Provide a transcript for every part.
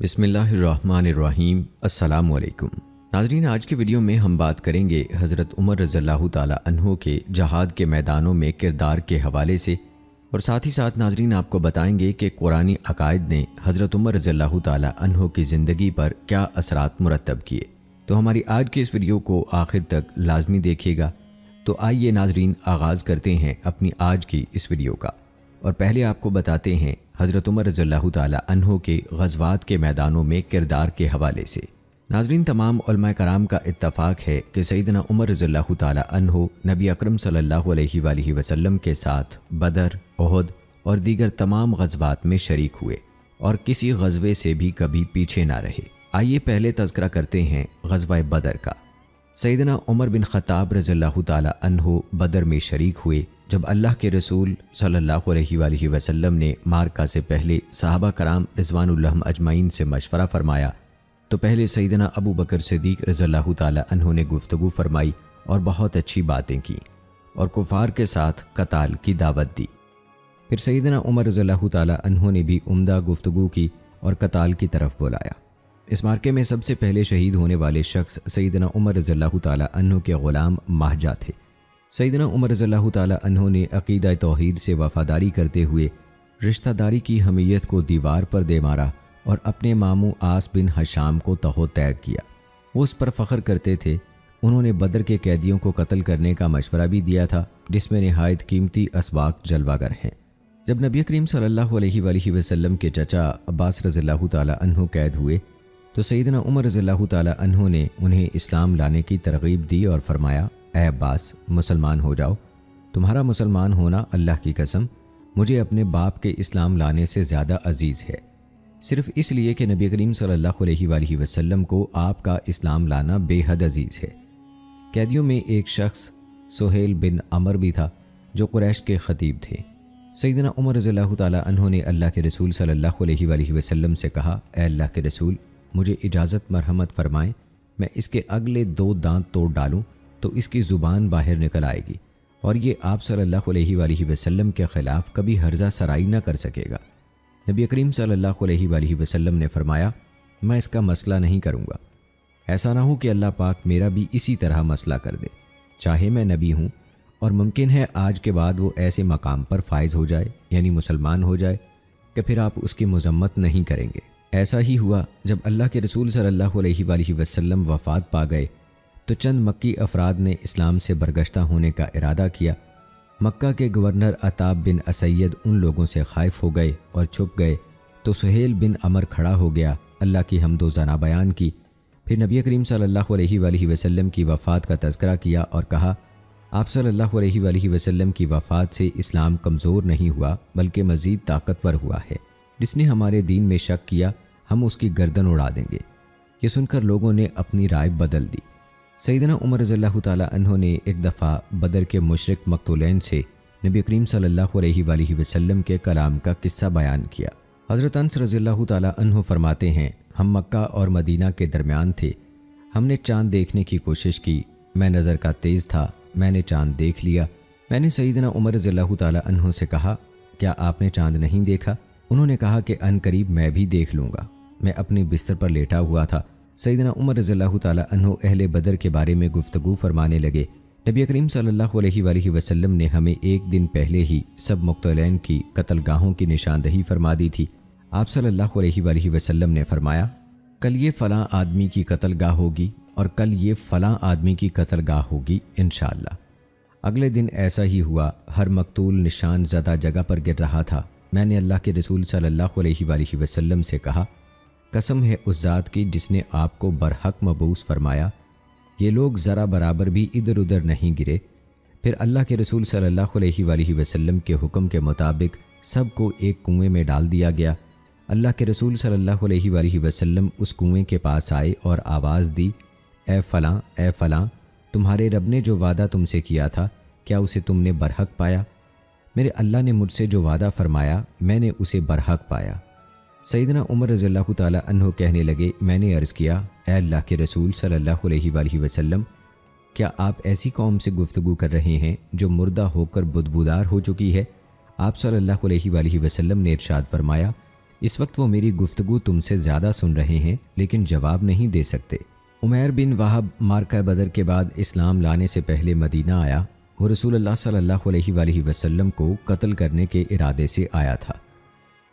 بسم اللہ الرحمن الرحیم۔ السلام علیکم ناظرین، آج کی ویڈیو میں ہم بات کریں گے حضرت عمر رضی اللہ تعالی عنہ کے جہاد کے میدانوں میں کردار کے حوالے سے، اور ساتھ ہی ساتھ ناظرین آپ کو بتائیں گے کہ قرآنی عقائد نے حضرت عمر رضی اللہ تعالی عنہ کی زندگی پر کیا اثرات مرتب کیے۔ تو ہماری آج کی اس ویڈیو کو آخر تک لازمی دیکھیے گا۔ تو آئیے ناظرین آغاز کرتے ہیں اپنی آج کی اس ویڈیو کا، اور پہلے آپ کو بتاتے ہیں حضرت عمر رضی اللہ تعالی عنہ کے غزوات کے میدانوں میں کردار کے حوالے سے۔ ناظرین، تمام علماء کرام کا اتفاق ہے کہ سیدنا عمر رضی اللہ تعالی عنہ نبی اکرم صلی اللہ علیہ وآلہ وسلم کے ساتھ بدر، احد اور دیگر تمام غزوات میں شریک ہوئے اور کسی غزوے سے بھی کبھی پیچھے نہ رہے۔ آئیے پہلے تذکرہ کرتے ہیں غزوہ بدر کا۔ سیدنا عمر بن خطاب رضی اللہ تعالی عنہ بدر میں شریک ہوئے جب اللہ کے رسول صلی اللہ علیہ وآلہ وسلم نے مارکہ سے پہلے صحابہ کرام رضوان اللہ اجمعین سے مشورہ فرمایا تو پہلے سیدنا ابو بکر صدیق رضی اللہ تعالی عنہ نے گفتگو فرمائی اور بہت اچھی باتیں کی اور کفار کے ساتھ قتال کی دعوت دی۔ پھر سیدنا عمر رضی اللہ تعالی عنہ نے بھی عمدہ گفتگو کی اور قتال کی طرف بلایا۔ اس مارکے میں سب سے پہلے شہید ہونے والے شخص سیدنا عمر رضی اللہ تعالی عنہ کے غلام مہجہ تھے۔ سیدنا عمر رضی اللہ تعالی عنہ نے عقیدہ توحید سے وفاداری کرتے ہوئے رشتہ داری کی حمیت کو دیوار پر دے مارا اور اپنے ماموں عاص بن ہشام کو تہو تیگ کیا۔ وہ اس پر فخر کرتے تھے۔ انہوں نے بدر کے قیدیوں کو قتل کرنے کا مشورہ بھی دیا تھا، جس میں نہایت قیمتی اسباق جلوہ گر ہیں۔ جب نبی کریم صلی اللہ علیہ وآلہ وسلم کے چچا عباس رضی اللہ تعالی عنہ قید ہوئے تو سیدنا عمر رضی اللہ تعالی عنہ نے انہیں اسلام لانے کی ترغیب دی اور فرمایا، اے عباس، مسلمان ہو جاؤ۔ تمہارا مسلمان ہونا اللہ کی قسم مجھے اپنے باپ کے اسلام لانے سے زیادہ عزیز ہے، صرف اس لیے کہ نبی کریم صلی اللہ علیہ وآلہ وسلم کو آپ کا اسلام لانا بے حد عزیز ہے۔ قیدیوں میں ایک شخص سہیل بن عمر بھی تھا جو قریش کے خطیب تھے۔ سیدنا عمر رضی اللہ تعالی عنہ نے اللہ کے رسول صلی اللہ علیہ وآلہ وسلم سے کہا، اے اللہ کے رسول، مجھے اجازت مرحمت فرمائیں، میں اس کے اگلے 2 دانت توڑ ڈالوں تو اس کی زبان باہر نکل آئے گی اور یہ آپ صلی اللہ علیہ وآلہ وسلم کے خلاف کبھی ہرزہ سرائی نہ کر سکے گا۔ نبی کریم صلی اللہ علیہ وآلہ وسلم نے فرمایا، میں اس کا مسئلہ نہیں کروں گا، ایسا نہ ہو کہ اللہ پاک میرا بھی اسی طرح مسئلہ کر دے، چاہے میں نبی ہوں، اور ممکن ہے آج کے بعد وہ ایسے مقام پر فائز ہو جائے، یعنی مسلمان ہو جائے، کہ پھر آپ اس کی مذمت نہیں کریں گے۔ ایسا ہی ہوا۔ جب اللہ کے رسول صلی اللہ علیہ وآلہ وسلم وفات پا گئے تو چند مکی افراد نے اسلام سے برگشتہ ہونے کا ارادہ کیا۔ مکہ کے گورنر عتاب بن اسید ان لوگوں سے خائف ہو گئے اور چھپ گئے تو سہیل بن عمر کھڑا ہو گیا، اللہ کی حمد و ثنا بیان کی، پھر نبی کریم صلی اللہ علیہ وآلہ وسلم کی وفات کا تذکرہ کیا اور کہا، آپ صلی اللہ علیہ وآلہ وسلم کی وفات سے اسلام کمزور نہیں ہوا بلکہ مزید طاقتور ہوا ہے، جس نے ہمارے دین میں شک کیا ہم اس کی گردن اڑا دیں گے۔ یہ سن کر لوگوں نے اپنی رائے بدل دی۔ سیدنا عمر رضی اللہ تعالی عنہ نے ایک دفعہ بدر کے مشرک مقتولین سے نبی کریم صلی اللہ علیہ وآلہ وسلم کے کلام کا قصہ بیان کیا۔ حضرت انس رضی اللہ تعالی عنہ فرماتے ہیں، ہم مکہ اور مدینہ کے درمیان تھے، ہم نے چاند دیکھنے کی کوشش کی، میں نظر کا تیز تھا، میں نے چاند دیکھ لیا۔ میں نے سیدنا عمر رضی اللہ تعالی عنہ سے کہا، کیا آپ نے چاند نہیں دیکھا؟ انہوں نے کہا کہ ان قریب میں بھی دیکھ لوں گا۔ میں اپنے بستر پر لیٹا ہوا تھا۔ سیدنا عمر رضی اللہ تعالی عنہ اہل بدر کے بارے میں گفتگو فرمانے لگے، نبی کریم صلی اللہ علیہ وآلہ وسلم نے ہمیں ایک دن پہلے ہی سب مقتولین کی قتل گاہوں کی نشاندہی فرما دی تھی۔ آپ صلی اللہ علیہ وآلہ وسلم نے فرمایا، کل یہ فلاں آدمی کی قتل گاہ ہوگی اور کل یہ فلاں آدمی کی قتل گاہ ہوگی انشاءاللہ۔ اگلے دن ایسا ہی ہوا، ہر مقتول نشان زدہ جگہ پر گر رہا تھا۔ میں نے اللہ کے رسول صلی اللہ علیہ وآلہ وسلم سے کہا، قسم ہے اس ذات کی جس نے آپ کو برحق مبعوث فرمایا، یہ لوگ ذرا برابر بھی ادھر ادھر نہیں گرے۔ پھر اللہ کے رسول صلی اللہ علیہ وآلہ وسلم کے حکم کے مطابق سب کو ایک کنویں میں ڈال دیا گیا۔ اللہ کے رسول صلی اللہ علیہ وآلہ وسلم اس کنویں کے پاس آئے اور آواز دی، اے فلاں، اے فلاں، تمہارے رب نے جو وعدہ تم سے کیا تھا کیا اسے تم نے برحق پایا؟ میرے اللہ نے مجھ سے جو وعدہ فرمایا میں نے اسے برحق پایا۔ سیدنا عمر رضی اللہ تعالی عنہ کہنے لگے، میں نے عرض کیا، اے اللہ کے رسول صلی اللہ علیہ وآلہ وسلم، کیا آپ ایسی قوم سے گفتگو کر رہے ہیں جو مردہ ہو کر بدبودار ہو چکی ہے؟ آپ صلی اللہ علیہ وآلہ وسلم نے ارشاد فرمایا، اس وقت وہ میری گفتگو تم سے زیادہ سن رہے ہیں لیکن جواب نہیں دے سکتے۔ عمیر بن وہب معرکہ بدر کے بعد اسلام لانے سے پہلے مدینہ آیا۔ وہ رسول اللہ صلی اللہ علیہ وآلہ وسلم کو قتل کرنے کے ارادے سے آیا تھا۔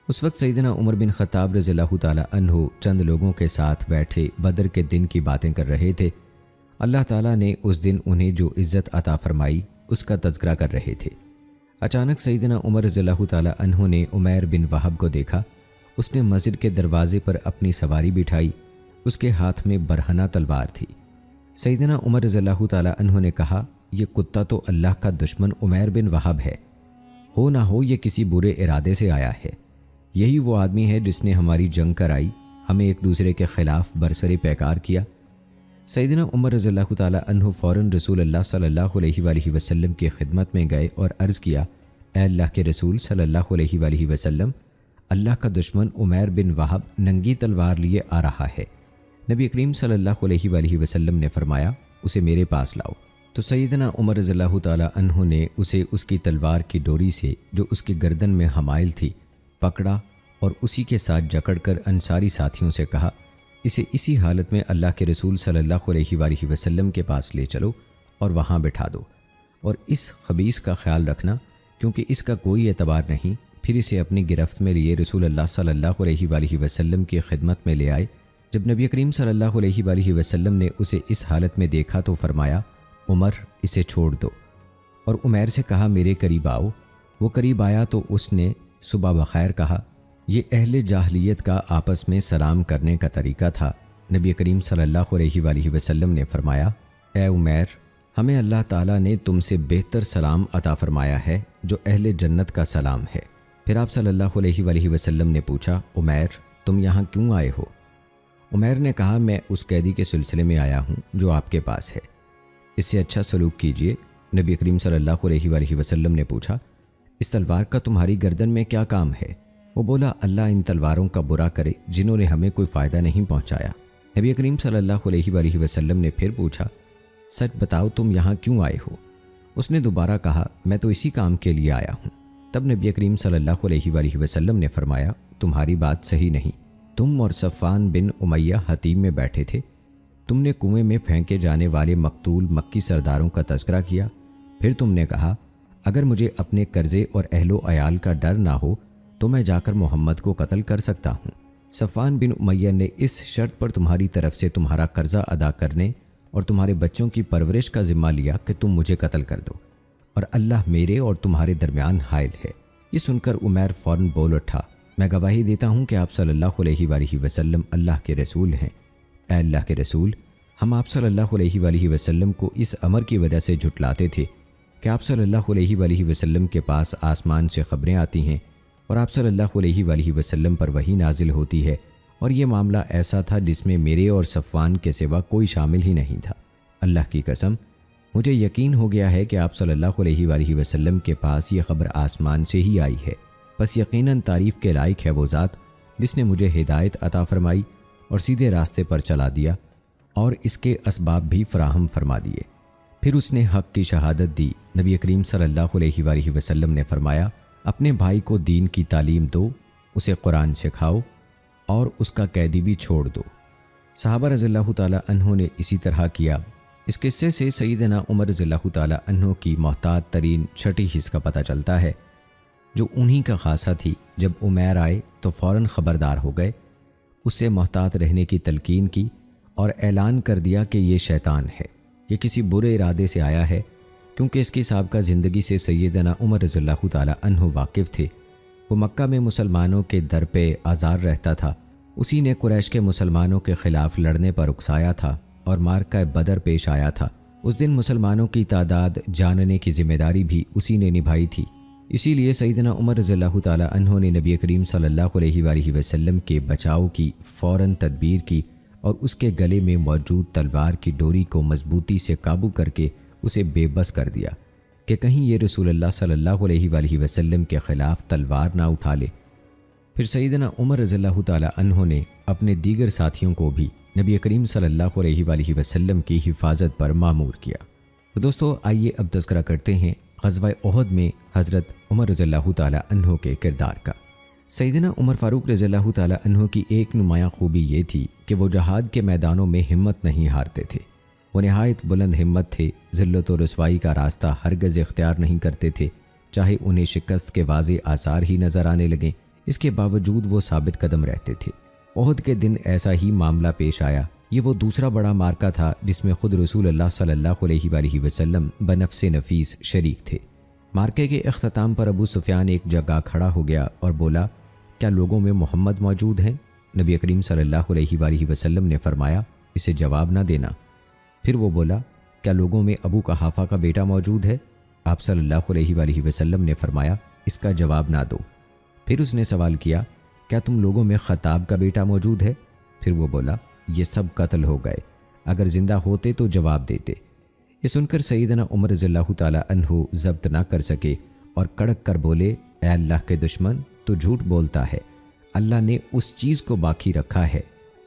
اس وقت سیدنا عمر بن خطاب رضی اللہ تعالی عنہ چند لوگوں کے ساتھ بیٹھے بدر کے دن کی باتیں کر رہے تھے۔ اللہ تعالیٰ نے اس دن انہیں جو عزت عطا فرمائی اس کا تذکرہ کر رہے تھے۔ اچانک سیدنا عمر رضی اللہ تعالی عنہ نے عمیر بن وہب کو دیکھا۔ اس نے مسجد کے دروازے پر اپنی سواری بٹھائی، اس کے ہاتھ میں برہنہ تلوار تھی۔ سیدنا عمر رضی اللہ تعالی عنہ نے کہا، یہ کتا تو اللہ کا دشمن عمیر بن وہب ہے، ہو نہ ہو یہ کسی برے ارادے سے آیا ہے۔ یہی وہ آدمی ہے جس نے ہماری جنگ کرائی، ہمیں ایک دوسرے کے خلاف برسر پیکار کیا۔ سیدنا عمر رضی اللہ تعالی عنہ فوراً رسول اللہ صلی اللہ علیہ وآلہ وسلم کی خدمت میں گئے اور عرض کیا، اے اللہ کے رسول صلی اللہ علیہ وآلہ وسلم، اللہ کا دشمن عمیر بن وہب ننگی تلوار لیے آ رہا ہے۔ نبی کریم صلی اللہ علیہ وآلہ وسلم نے فرمایا، اسے میرے پاس لاؤ۔ تو سیدنا عمر رضی اللہ تعالی عنہ نے اسے اس کی تلوار کی ڈوری سے جو اس کی گردن میں حمائل تھی پکڑا اور اسی کے ساتھ جکڑ کر انصاری ساتھیوں سے کہا، اسے اسی حالت میں اللہ کے رسول صلی اللہ علیہ وآلہ وسلم کے پاس لے چلو اور وہاں بٹھا دو، اور اس خبیث کا خیال رکھنا کیونکہ اس کا کوئی اعتبار نہیں۔ پھر اسے اپنی گرفت میں لیے رسول اللہ صلی اللہ علیہ وآلہ وسلم کی خدمت میں لے آئے۔ جب نبی کریم صلی اللہ علیہ وآلہ وسلم نے اسے اس حالت میں دیکھا تو فرمایا، عمر اسے چھوڑ دو، اور عمیر سے کہا میرے قریب آؤ۔ وہ قریب آیا تو اس نے صبح بخیر کہا۔ یہ اہل جاہلیت کا آپس میں سلام کرنے کا طریقہ تھا۔ نبی کریم صلی اللہ علیہ وآلہ وسلم نے فرمایا، اے عمیر، ہمیں اللہ تعالیٰ نے تم سے بہتر سلام عطا فرمایا ہے جو اہل جنت کا سلام ہے۔ پھر آپ صلی اللہ علیہ وآلہ وسلم نے پوچھا، عمیر تم یہاں کیوں آئے ہو؟ عمیر نے کہا، میں اس قیدی کے سلسلے میں آیا ہوں جو آپ کے پاس ہے، اس سے اچھا سلوک کیجیے۔ نبی کریم صلی اللہ علیہ وآلہ وسلم نے پوچھا، اس تلوار کا تمہاری گردن میں کیا کام ہے؟ وہ بولا، اللہ ان تلواروں کا برا کرے جنہوں نے ہمیں کوئی فائدہ نہیں پہنچایا۔ نبی کریم صلی اللہ علیہ وآلہ وسلم نے پھر پوچھا، سچ بتاؤ تم یہاں کیوں آئے ہو؟ اس نے دوبارہ کہا، میں تو اسی کام کے لیے آیا ہوں۔ تب نبی کریم صلی اللہ علیہ وآلہ وسلم نے فرمایا، تمہاری بات صحیح نہیں۔ تم اور صفوان بن امیہ حطیم میں بیٹھے تھے، تم نے کنویں میں پھینکے جانے والے مقتول مکی سرداروں کا تذکرہ کیا، پھر تم نے کہا، اگر مجھے اپنے قرضے اور اہل و عیال کا ڈر نہ ہو تو میں جا کر محمد کو قتل کر سکتا ہوں۔ صفوان بن امیہ نے اس شرط پر تمہاری طرف سے تمہارا قرضہ ادا کرنے اور تمہارے بچوں کی پرورش کا ذمہ لیا کہ تم مجھے قتل کر دو، اور اللہ میرے اور تمہارے درمیان حائل ہے۔ یہ سن کر عمیر فوراً بول اٹھا، میں گواہی دیتا ہوں کہ آپ صلی اللہ علیہ وآلہ وسلم اللہ کے رسول ہیں۔ اے اللہ کے رسول، ہم آپ صلی اللہ علیہ وآلہ وسلم کو اس امر کی وجہ سے جھٹلاتے تھے کہ آپ صلی اللہ علیہ وآلہ وسلم کے پاس آسمان سے خبریں آتی ہیں اور آپ صلی اللہ علیہ وآلہ وسلم پر وحی نازل ہوتی ہے، اور یہ معاملہ ایسا تھا جس میں میرے اور صفوان کے سوا کوئی شامل ہی نہیں تھا۔ اللہ کی قسم، مجھے یقین ہو گیا ہے کہ آپ صلی اللہ علیہ وآلہ وسلم کے پاس یہ خبر آسمان سے ہی آئی ہے، بس یقیناً تعریف کے لائق ہے وہ ذات جس نے مجھے ہدایت عطا فرمائی اور سیدھے راستے پر چلا دیا اور اس کے اسباب بھی فراہم فرما دیے۔ پھر اس نے حق کی شہادت دی۔ نبی کریم صلی اللہ علیہ وآلہ وسلم نے فرمایا، اپنے بھائی کو دین کی تعلیم دو، اسے قرآن سکھاؤ اور اس کا قیدی بھی چھوڑ دو۔ صحابہ رضی اللہ تعالی عنہ نے اسی طرح کیا۔ اس قصے سے سیدنا عمر رضی اللہ تعالی عنہ کی محتاط ترین چھٹی حص کا پتہ چلتا ہے، جو انہی کا خاصہ تھی۔ جب عمیر آئے تو فوراً خبردار ہو گئے، اس سے محتاط رہنے کی تلقین کی اور اعلان کر دیا کہ یہ شیطان ہے، یہ کسی برے ارادے سے آیا ہے، کیونکہ اس کی سابقہ زندگی سے سیدنا عمر رضی اللہ تعالی عنہ واقف تھے۔ وہ مکہ میں مسلمانوں کے در پہ آزار رہتا تھا، اسی نے قریش کے مسلمانوں کے خلاف لڑنے پر اکسایا تھا اور معرکہ بدر پیش آیا تھا۔ اس دن مسلمانوں کی تعداد جاننے کی ذمہ داری بھی اسی نے نبھائی تھی۔ اسی لیے سیدنا عمر رضی اللہ تعالی عنہ نے نبی کریم صلی اللہ علیہ وآلہ وسلم کے بچاؤ کی فوراً تدبیر کی اور اس کے گلے میں موجود تلوار کی ڈوری کو مضبوطی سے قابو کر کے اسے بے بس کر دیا کہ کہیں یہ رسول اللہ صلی اللہ علیہ وآلہ وسلم کے خلاف تلوار نہ اٹھا لے۔ پھر سیدنا عمر رضی اللہ تعالی عنہ نے اپنے دیگر ساتھیوں کو بھی نبی کریم صلی اللہ علیہ وآلہ وسلم کی حفاظت پر مامور کیا۔ تو دوستو، آئیے اب تذکرہ کرتے ہیں غزوہ احد میں حضرت عمر رضی اللہ تعالی عنہ کے کردار کا۔ سیدنا عمر فاروق رضی اللہ تعالیٰ عنہ کی ایک نمایاں خوبی یہ تھی کہ وہ جہاد کے میدانوں میں ہمت نہیں ہارتے تھے۔ وہ نہایت بلند ہمت تھے، ذلت و رسوائی کا راستہ ہرگز اختیار نہیں کرتے تھے، چاہے انہیں شکست کے واضح آثار ہی نظر آنے لگیں، اس کے باوجود وہ ثابت قدم رہتے تھے۔ احد کے دن ایسا ہی معاملہ پیش آیا۔ یہ وہ دوسرا بڑا معرکہ تھا جس میں خود رسول اللہ صلی اللہ علیہ وآلہ وسلم بنفس نفیس شریک تھے۔ معرکے کے اختتام پر ابو سفیان ایک جگہ کھڑا ہو گیا اور بولا، کیا لوگوں میں محمد موجود ہیں؟ نبی کریم صلی اللہ علیہ وآلہ وسلم نے فرمایا، اسے جواب نہ دینا۔ پھر وہ بولا، کیا لوگوں میں ابو قحافہ کا بیٹا موجود ہے؟ آپ صلی اللہ علیہ وآلہ وسلم نے فرمایا، اس کا جواب نہ دو۔ پھر اس نے سوال کیا، کیا تم لوگوں میں خطاب کا بیٹا موجود ہے؟ پھر وہ بولا، یہ سب قتل ہو گئے، اگر زندہ ہوتے تو جواب دیتے۔ یہ سن کر سیدنا عمر رضی اللہ تعالیٰ عنہ ضبط نہ کر سکے اور کڑک کر بولے، اے اللہ کے دشمن، تو جھوٹ بولتا ہے، اللہ نے اس چیز کو باقی رکھا ہے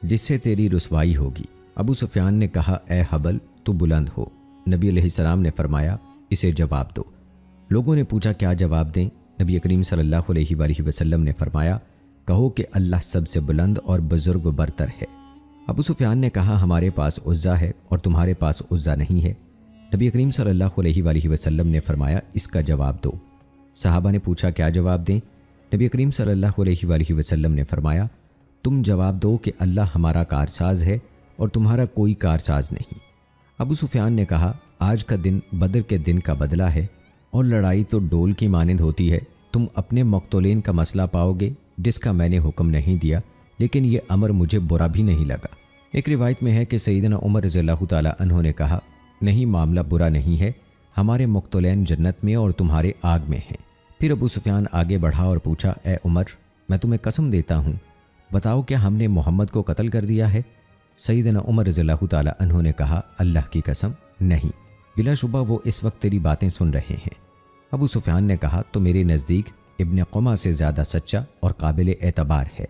جس سے تیری رسوائی ہوگی۔ ابو سفیان نے کہا، اے حبل، تو بلند ہو۔ نبی علیہ السلام نے فرمایا، اسے جواب دو۔ لوگوں نے پوچھا، کیا جواب دیں؟ نبی کریم صلی اللہ علیہ وآلہ وسلم نے فرمایا، کہو کہ اللہ سب سے بلند اور بزرگ و برتر ہے۔ ابو سفیان نے کہا، ہمارے پاس عزا ہے اور تمہارے پاس عزا نہیں ہے۔ نبی کریم صلی اللہ علیہ وآلہ وسلم نے فرمایا، اس کا جواب دو۔ صحابہ نے پوچھا، کیا جواب دیں؟ نبی کریم صلی اللہ علیہ وآلہ وسلم نے فرمایا، تم جواب دو کہ اللہ ہمارا کارساز ہے اور تمہارا کوئی کارساز نہیں۔ ابو سفیان نے کہا، آج کا دن بدر کے دن کا بدلہ ہے اور لڑائی تو ڈول کی مانند ہوتی ہے، تم اپنے مقتولین کا مسئلہ پاؤ گے جس کا میں نے حکم نہیں دیا، لیکن یہ امر مجھے برا بھی نہیں لگا۔ ایک روایت میں ہے کہ سیدنا عمر رضی اللہ تعالیٰ عنہ نے کہا، نہیں، معاملہ برا نہیں ہے، ہمارے مقتولین جنت میں اور تمہارے آگ میں ہیں۔ پھر ابو سفیان آگے بڑھا اور پوچھا، اے عمر، میں تمہیں قسم دیتا ہوں، بتاؤ کیا ہم نے محمد کو قتل کر دیا ہے؟ سیدنا عمر رضی اللہ تعالیٰ عنہ نے کہا، اللہ کی قسم نہیں، بلا شبہ وہ اس وقت تیری باتیں سن رہے ہیں۔ ابو سفیان نے کہا، تو میرے نزدیک ابن قمہ سے زیادہ سچا اور قابل اعتبار ہے۔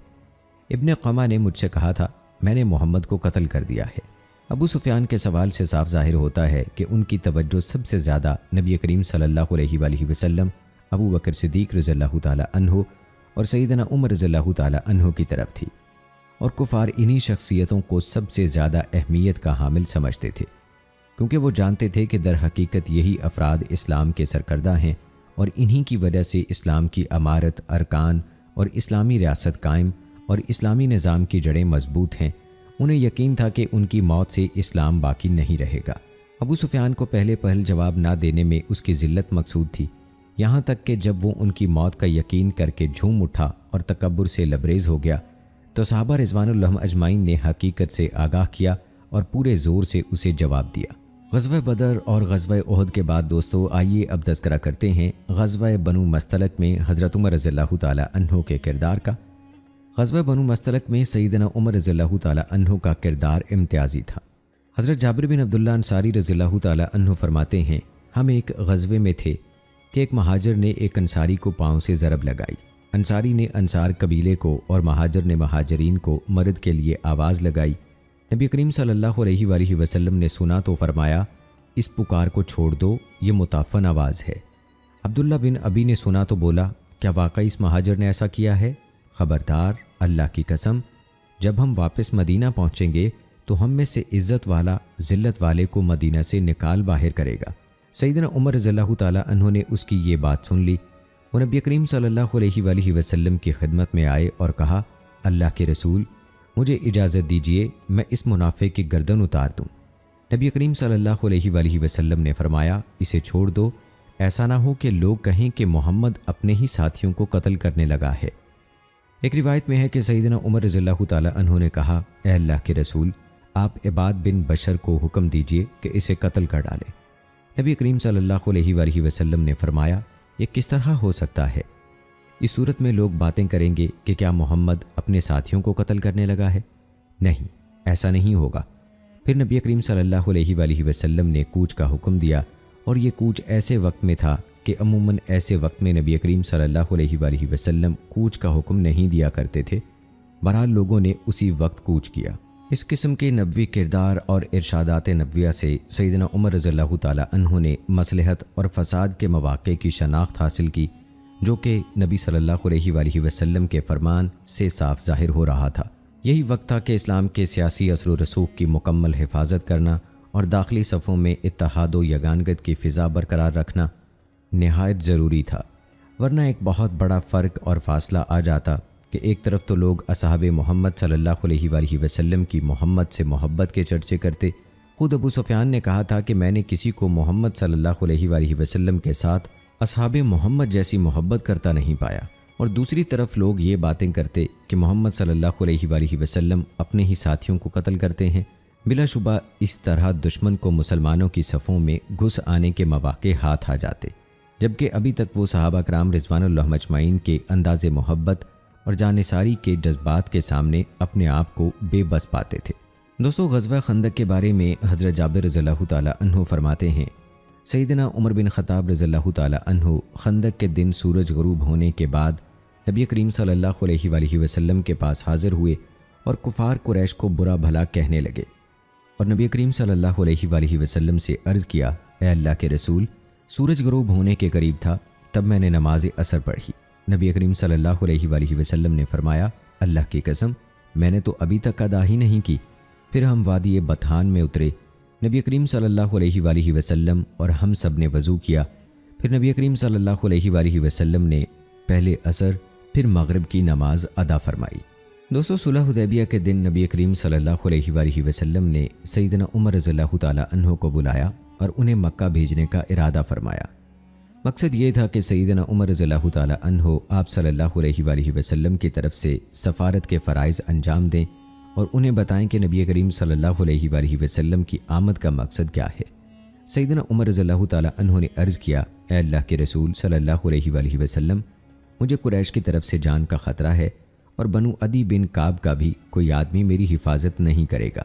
ابن قمہ نے مجھ سے کہا تھا، میں نے محمد کو قتل کر دیا ہے۔ ابو سفیان کے سوال سے صاف ظاہر ہوتا ہے کہ ان کی توجہ سب سے زیادہ نبی کریم صلی اللہ علیہ وآلہ وسلم، ابو بکر صدیق رضی اللہ تعالیٰ عنہ اور سیدنا عمر رضی اللہ تعالیٰ عنہ کی طرف تھی، اور کفار انہی شخصیتوں کو سب سے زیادہ اہمیت کا حامل سمجھتے تھے، کیونکہ وہ جانتے تھے کہ در حقیقت یہی افراد اسلام کے سرکردہ ہیں اور انہی کی وجہ سے اسلام کی امارت، ارکان اور اسلامی ریاست قائم اور اسلامی نظام کی جڑیں مضبوط ہیں۔ انہیں یقین تھا کہ ان کی موت سے اسلام باقی نہیں رہے گا۔ ابو سفیان کو پہلے پہل جواب نہ دینے میں اس کی ذلت مقصود تھی، یہاں تک کہ جب وہ ان کی موت کا یقین کر کے جھوم اٹھا اور تکبر سے لبریز ہو گیا تو صحابہ رضوان اللہ اجمعین نے حقیقت سے آگاہ کیا اور پورے زور سے اسے جواب دیا۔ غزوہ بدر اور غزوہ احد کے بعد دوستو، آئیے اب تذکرہ کرتے ہیں غزوہ بنو مستلق میں حضرت عمر رضی اللہ تعالیٰ عنہ کے کردار کا۔ غزوہ بنو مستلق میں سیدنا عمر رضی اللہ تعالیٰ عنہ کا کردار امتیازی تھا۔ حضرت جابر بن عبداللہ انصاری رضی اللہ تعالیٰ عنہ فرماتے ہیں، ہم ایک غزوے میں تھے کہ ایک مہاجر نے ایک انصاری کو پاؤں سے ضرب لگائی۔ انصاری نے انصار قبیلے کو اور مہاجر نے مہاجرین کو مرد کے لیے آواز لگائی۔ نبی کریم صلی اللہ علیہ وآلہ وسلم نے سنا تو فرمایا، اس پکار کو چھوڑ دو، یہ متعفن آواز ہے۔ عبداللہ بن ابی نے سنا تو بولا، کیا واقعی اس مہاجر نے ایسا کیا ہے؟ خبردار، اللہ کی قسم، جب ہم واپس مدینہ پہنچیں گے تو ہم میں سے عزت والا ذلت والے کو مدینہ سے نکال باہر کرے گا۔ سیدنا عمر رضی اللہ تعالیٰ عنہ نے اس کی یہ بات سن لی۔ وہ نبی کریم صلی اللہ علیہ وآلہ وسلم کی خدمت میں آئے اور کہا، اللہ کے رسول، مجھے اجازت دیجیے میں اس منافق کی گردن اتار دوں۔ نبی کریم صلی اللہ علیہ وآلہ وسلم نے فرمایا، اسے چھوڑ دو، ایسا نہ ہو کہ لوگ کہیں کہ محمد اپنے ہی ساتھیوں کو قتل کرنے لگا ہے۔ ایک روایت میں ہے کہ سیدنا عمر رضی اللہ تعالیٰ عنہ نے کہا، اے اللہ کے رسول، آپ عباد بن بشر کو حکم دیجیے کہ اسے قتل کر ڈالے۔ نبی کریم صلی اللہ علیہ وآلہ وسلم نے فرمایا، یہ کس طرح ہو سکتا ہے؟ اس صورت میں لوگ باتیں کریں گے کہ کیا محمد اپنے ساتھیوں کو قتل کرنے لگا ہے؟ نہیں، ایسا نہیں ہوگا۔ پھر نبی کریم صلی اللہ علیہ وآلہ وسلم نے کوچ کا حکم دیا، اور یہ کوچ ایسے وقت میں تھا کہ عموماً ایسے وقت میں نبی کریم صلی اللہ علیہ وآلہ وسلم کوچ کا حکم نہیں دیا کرتے تھے۔ بہرحال لوگوں نے اسی وقت کوچ کیا۔ اس قسم کے نبوی کردار اور ارشادات نبویہ سے سیدنا عمر رضی اللہ تعالیٰ عنہ نے مصلحت اور فساد کے مواقع کی شناخت حاصل کی جو کہ نبی صلی اللہ علیہ وآلہ وسلم کے فرمان سے صاف ظاہر ہو رہا تھا۔ یہی وقت تھا کہ اسلام کے سیاسی اثر و رسوخ کی مکمل حفاظت کرنا اور داخلی صفوں میں اتحاد و یگانگت کی فضا برقرار رکھنا نہایت ضروری تھا، ورنہ ایک بہت بڑا فرق اور فاصلہ آ جاتا کہ ایک طرف تو لوگ اصحاب محمد صلی اللہ علیہ وآلہ وسلم کی محمد سے محبت کے چرچے کرتے۔ خود ابو سفیان نے کہا تھا کہ میں نے کسی کو محمد صلی اللہ علیہ وآلہ وسلم کے ساتھ اصحاب محمد جیسی محبت کرتا نہیں پایا، اور دوسری طرف لوگ یہ باتیں کرتے کہ محمد صلی اللہ علیہ وآلہ وسلم اپنے ہی ساتھیوں کو قتل کرتے ہیں۔ بلا شبہ اس طرح دشمن کو مسلمانوں کی صفوں میں گھس آنے کے مواقع ہاتھ آ جاتے، جبکہ ابھی تک وہ صحابہ کرام رضوان اللہ اجمعین کے انداز محبت اور جانثاری کے جذبات کے سامنے اپنے آپ کو بے بس پاتے تھے۔ دوستو، غزوہ خندق کے بارے میں حضرت جابر رضی اللہ تعالی عنہ فرماتے ہیں، سیدنا عمر بن خطاب رضی اللہ تعالی عنہ خندق کے دن سورج غروب ہونے کے بعد نبی کریم صلی اللہ علیہ وآلہ وسلم کے پاس حاضر ہوئے اور کفار قریش کو برا بھلا کہنے لگے، اور نبی کریم صلی اللہ علیہ وآلہ وسلم سے عرض کیا، اے اللہ کے رسول، سورج غروب ہونے کے قریب تھا، تب میں نے نماز عصر پڑھی۔ نبی کریم صلی اللہ علیہ وآلہ وسلم نے فرمایا، اللہ کی قسم، میں نے تو ابھی تک ادا ہی نہیں کی۔ پھر ہم وادی بطحان میں اترے، نبی کریم صلی اللہ علیہ وآلہ وسلم اور ہم سب نے وضو کیا۔ پھر نبی کریم صلی اللہ علیہ وآلہ وسلم نے پہلے عصر پھر مغرب کی نماز ادا فرمائی۔ دوستو، صلح حدیبیہ کے دن نبی کریم صلی اللہ علیہ وآلہ وسلم نے سیدنا عمر رضی اللہ تعالی عنہ کو بلایا اور انہیں مکہ بھیجنے کا ارادہ فرمایا۔ مقصد یہ تھا کہ سیدنا عمر رضی اللہ تعالی عنہ آپ صلی اللہ علیہ وآلہ وسلم کی طرف سے سفارت کے فرائض انجام دیں اور انہیں بتائیں کہ نبی کریم صلی اللہ علیہ وآلہ وسلم کی آمد کا مقصد کیا ہے۔ سیدنا عمر رضی اللہ تعالی عنہ نے عرض کیا، اے اللہ کے رسول صلی اللہ علیہ وآلہ وسلم، مجھے قریش کی طرف سے جان کا خطرہ ہے، اور بنو عدی بن کعب کا بھی کوئی آدمی میری حفاظت نہیں کرے گا،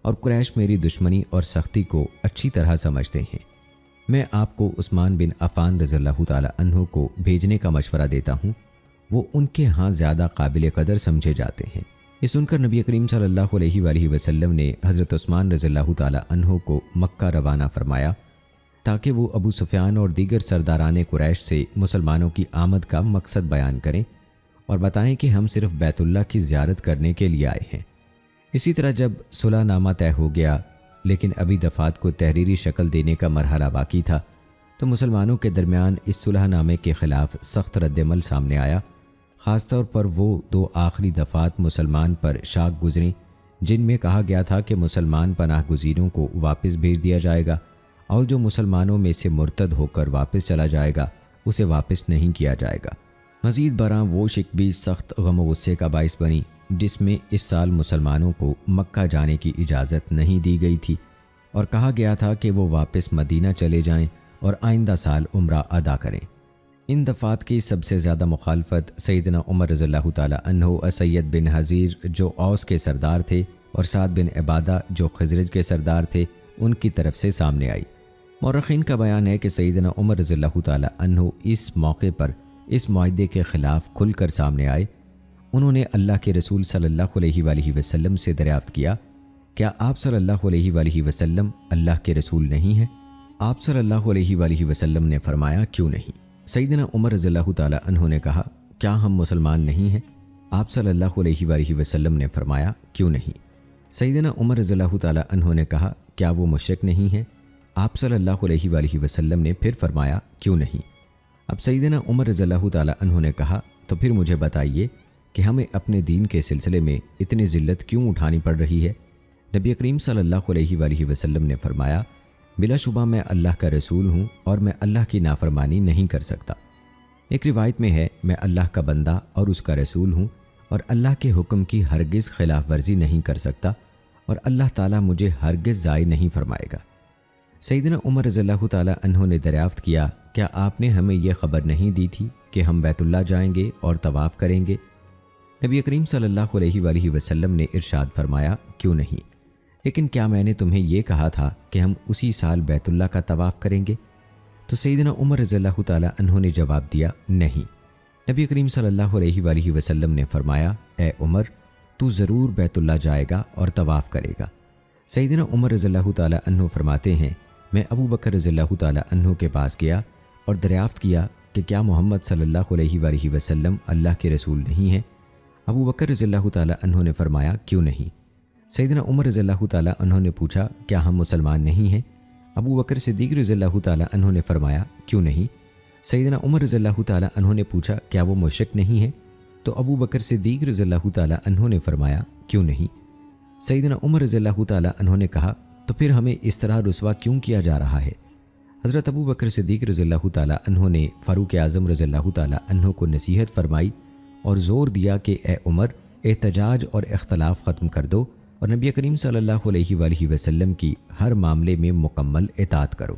اور قریش میری دشمنی اور سختی کو اچھی طرح سمجھتے ہیں۔ میں آپ کو عثمان بن عفان رضی اللہ تعالی عنہ کو بھیجنے کا مشورہ دیتا ہوں، وہ ان کے ہاں زیادہ قابل قدر سمجھے جاتے ہیں۔ یہ سن کر نبی کریم صلی اللہ علیہ وآلہ وسلم نے حضرت عثمان رضی اللہ تعالی عنہ کو مکہ روانہ فرمایا تاکہ وہ ابو سفیان اور دیگر سرداران قریش سے مسلمانوں کی آمد کا مقصد بیان کریں اور بتائیں کہ ہم صرف بیت اللہ کی زیارت کرنے کے لیے آئے ہیں۔ اسی طرح جب صلح نامہ طے ہو گیا لیکن ابھی دفعات کو تحریری شکل دینے کا مرحلہ باقی تھا، تو مسلمانوں کے درمیان اس صلح نامے کے خلاف سخت رد عمل سامنے آیا۔ خاص طور پر وہ 2 آخری دفعات مسلمان پر شاک گزریں جن میں کہا گیا تھا کہ مسلمان پناہ گزینوں کو واپس بھیج دیا جائے گا، اور جو مسلمانوں میں سے مرتد ہو کر واپس چلا جائے گا اسے واپس نہیں کیا جائے گا۔ مزید برآں وہ شک بھی سخت غم و غصے کا باعث بنی جس میں اس سال مسلمانوں کو مکہ جانے کی اجازت نہیں دی گئی تھی، اور کہا گیا تھا کہ وہ واپس مدینہ چلے جائیں اور آئندہ سال عمرہ ادا کریں۔ ان دفعات کی سب سے زیادہ مخالفت سیدنا عمر رضی اللہ تعالی عنہ، اسید بن حضیر جو اوس کے سردار تھے اور سعد بن عبادہ جو خزرج کے سردار تھے ان کی طرف سے سامنے آئی۔ مورخین کا بیان ہے کہ سیدنا عمر رضی اللہ تعالی عنہ اس موقع پر اس معاہدے کے خلاف کھل کر سامنے آئے۔ انہوں نے اللہ کے رسول صلی اللہ علیہ وآلہ وسلم سے دریافت کیا، کیا آپ صلی اللہ علیہ وآلہ وسلم اللہ کے رسول نہیں ہیں؟ آپ صلی اللہ علیہ وآلہ وسلم نے فرمایا، کیوں نہیں؟ سیدنا عمر رضی اللہ تعالی عنہ نے کہا، کیا ہم مسلمان نہیں ہیں؟ آپ صلی اللہ علیہ وآلہ وسلم نے فرمایا، کیوں نہیں؟ سیدنا عمر رضی اللہ تعالی عنہ نے کہا، کیا وہ مشرک نہیں ہیں؟ آپ صلی اللہ علیہ وآلہ وسلم نے پھر فرمایا، کیوں نہیں؟ اب سیدنا عمر رضی اللہ تعالی عنہ نے کہا، تو پھر مجھے بتائیے کہ ہمیں اپنے دین کے سلسلے میں اتنی ذلت کیوں اٹھانی پڑ رہی ہے؟ نبی کریم صلی اللہ علیہ وآلہ وسلم نے فرمایا، بلا شبہ میں اللہ کا رسول ہوں اور میں اللہ کی نافرمانی نہیں کر سکتا۔ ایک روایت میں ہے، میں اللہ کا بندہ اور اس کا رسول ہوں اور اللہ کے حکم کی ہرگز خلاف ورزی نہیں کر سکتا، اور اللہ تعالیٰ مجھے ہرگز ضائع نہیں فرمائے گا۔ سیدنا عمر رضی اللہ تعالیٰ عنہ نے دریافت کیا، کیا آپ نے ہمیں یہ خبر نہیں دی تھی کہ ہم بیت اللہ جائیں گے اور طواف کریں گے؟ نبی کریم صلی اللہ علیہ وآلہ وسلم نے ارشاد فرمایا، کیوں نہیں؟ لیکن کیا میں نے تمہیں یہ کہا تھا کہ ہم اسی سال بیت اللہ کا طواف کریں گے؟ تو سیدنا عمر رضی اللہ تعالیٰ عنہ نے جواب دیا، نہیں۔ نبی کریم صلی اللہ علیہ وآلہ وسلم نے فرمایا، اے عمر، تو ضرور بیت اللہ جائے گا اور طواف کرے گا۔ سیدنا عمر رضی اللہ تعالیٰ عنہ فرماتے ہیں، میں ابو بکر رضی اللہ تعالیٰ عنہ کے پاس گیا اور دریافت کیا کہ کیا محمد صلی اللہ علیہ وآلہ وسلم اللہ کے رسول نہیں ہیں؟ ابو بکر رضی اللہ تعالیٰ عنہ نے فرمایا کیوں نہیں؟ سیدنا عمر رضی اللہ تعالیٰ عنہ نے پوچھا کیا ہم مسلمان نہیں ہیں؟ ابو بکر صدیق رضی اللہ تعالیٰ عنہ نے فرمایا کیوں نہیں؟ سیدنا عمر رضی اللہ تعالیٰ عنہ نے پوچھا کیا وہ مشرک نہیں ہے؟ تو ابو بکر صدیق رضی اللہ تعالیٰ عنہ نے فرمایا کیوں نہیں؟ سیدنا عمر رضی اللہ تعالیٰ عنہ نے کہا تو پھر ہمیں اس طرح رسوا کیوں کیا جا رہا ہے؟ حضرت ابو بکر صدیق رضی اللہ تعالیٰ عنہ نے فاروق اعظم رضی اللہ تعالیٰ عنہ کو نصیحت فرمائی اور زور دیا کہ اے عمر، احتجاج اور اختلاف ختم کر دو اور نبی کریم صلی اللہ علیہ وآلہ وسلم کی ہر معاملے میں مکمل اطاعت کرو۔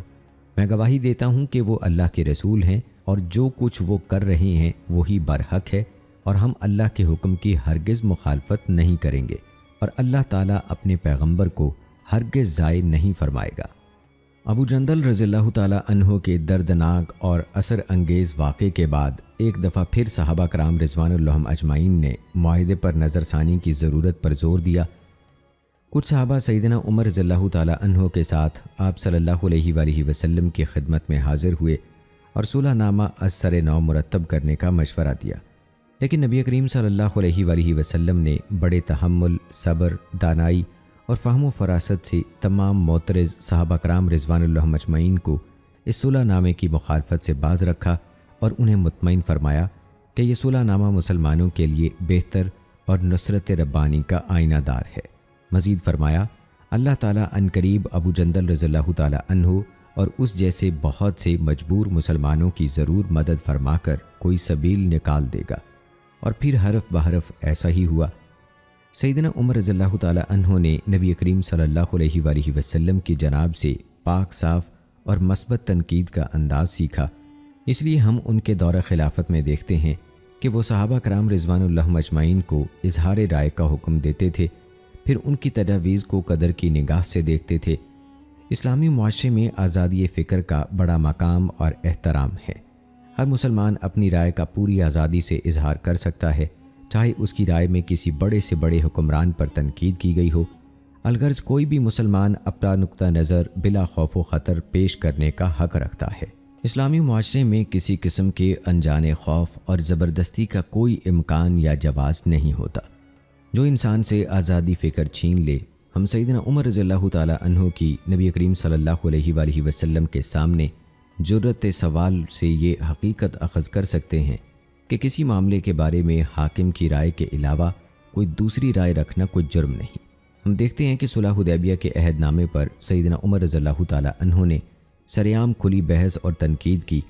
میں گواہی دیتا ہوں کہ وہ اللہ کے رسول ہیں اور جو کچھ وہ کر رہے ہیں وہی برحق ہے، اور ہم اللہ کے حکم کی ہرگز مخالفت نہیں کریں گے، اور اللہ تعالیٰ اپنے پیغمبر کو ہرگز ضائع نہیں فرمائے گا۔ ابو جندل رضی اللہ تعالیٰ عنہ کے دردناک اور اثر انگیز واقعے کے بعد ایک دفعہ پھر صحابہ کرام رضوان اللہ اجمعین نے معاہدے پر نظر ثانی کی ضرورت پر زور دیا۔ کچھ صحابہ سیدنا عمر رضی اللہ تعالیٰ عنہ کے ساتھ آپ صلی اللہ علیہ وآلہ وسلم کی خدمت میں حاضر ہوئے اور صلح نامہ از سر نو مرتب کرنے کا مشورہ دیا، لیکن نبی کریم صلی اللہ علیہ وآلہ وسلم نے بڑے تحمل، صبر، دانائی اور فہم و فراست سے تمام معترض صحابہ کرام رضوان اللہ اجمعین کو اس صلح نامے کی مخالفت سے باز رکھا اور انہیں مطمئن فرمایا کہ یہ صلح نامہ مسلمانوں کے لیے بہتر اور نصرت ربانی کا آئینہ دار ہے۔ مزید فرمایا اللہ تعالیٰ عنقریب ابو جندل رضی اللہ تعالیٰ عنہ اور اس جیسے بہت سے مجبور مسلمانوں کی ضرور مدد فرما کر کوئی سبیل نکال دے گا، اور پھر حرف بحرف ایسا ہی ہوا۔ سیدنا عمر رضی اللہ تعالیٰ عنہ نے نبی کریم صلی اللہ علیہ وآلہ وسلم کی جناب سے پاک صاف اور مثبت تنقید کا انداز سیکھا، اس لیے ہم ان کے دور خلافت میں دیکھتے ہیں کہ وہ صحابہ کرام رضوان اللہ اجمعین کو اظہار رائے کا حکم دیتے تھے، پھر ان کی تجاویز کو قدر کی نگاہ سے دیکھتے تھے۔ اسلامی معاشرے میں آزادی فکر کا بڑا مقام اور احترام ہے۔ ہر مسلمان اپنی رائے کا پوری آزادی سے اظہار کر سکتا ہے، چاہے اس کی رائے میں کسی بڑے سے بڑے حکمران پر تنقید کی گئی ہو۔ الغرض کوئی بھی مسلمان اپنا نقطہ نظر بلا خوف و خطر پیش کرنے کا حق رکھتا ہے۔ اسلامی معاشرے میں کسی قسم کے انجان خوف اور زبردستی کا کوئی امکان یا جواز نہیں ہوتا۔ جو انسان سے آزادی فکر چھین لے، ہم سیدنا عمر رضی اللہ تعالیٰ عنہ کی نبی کریم صلی اللہ علیہ وآلہ وسلم کے سامنے جرأت سوال سے یہ حقیقت اخذ کر سکتے ہیں کہ کسی معاملے کے بارے میں حاکم کی رائے کے علاوہ کوئی دوسری رائے رکھنا کوئی جرم نہیں۔ ہم دیکھتے ہیں کہ صلح حدیبیہ کے عہد نامے پر سیدنا عمر رضی اللہ تعالیٰ عنہ نے سرعام کھلی بحث اور تنقید کی،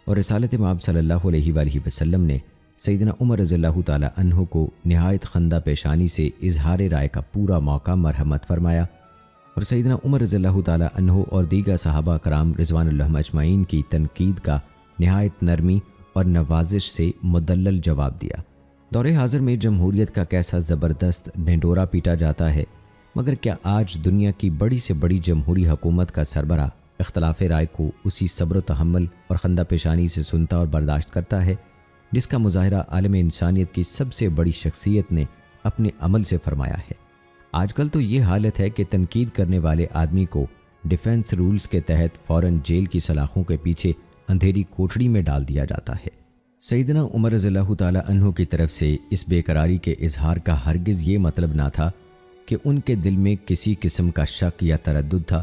اور رسالت مآب صلی اللہ علیہ وآلہ وسلم نے سیدنا عمر رضی اللہ تعالیٰ عنہ کو نہایت خندہ پیشانی سے اظہار رائے کا پورا موقع مرحمت فرمایا، اور سیدنا عمر رضی اللہ تعالیٰ عنہ اور دیگر صحابہ کرام رضوان اللہ اجمعین کی تنقید کا نہایت نرمی اور نوازش سے مدلل جواب دیا۔ دور حاضر میں جمہوریت کا کیسا زبردست ڈھنڈورا پیٹا جاتا ہے، مگر کیا آج دنیا کی بڑی سے بڑی جمہوری حکومت کا سربراہ اختلاف رائے کو اسی صبر و تحمل اور خندہ پیشانی سے سنتا اور برداشت کرتا ہے جس کا مظاہرہ عالم انسانیت کی سب سے بڑی شخصیت نے اپنے عمل سے فرمایا ہے؟ آج کل تو یہ حالت ہے کہ تنقید کرنے والے آدمی کو ڈیفنس رولز کے تحت فوراً جیل کی سلاخوں کے پیچھے اندھیری کوٹڑی میں ڈال دیا جاتا ہے۔ سیدنا عمر رضی اللہ تعالیٰ عنہ کی طرف سے اس بے قراری کے اظہار کا ہرگز یہ مطلب نہ تھا کہ ان کے دل میں کسی قسم کا شک یا تردد تھا،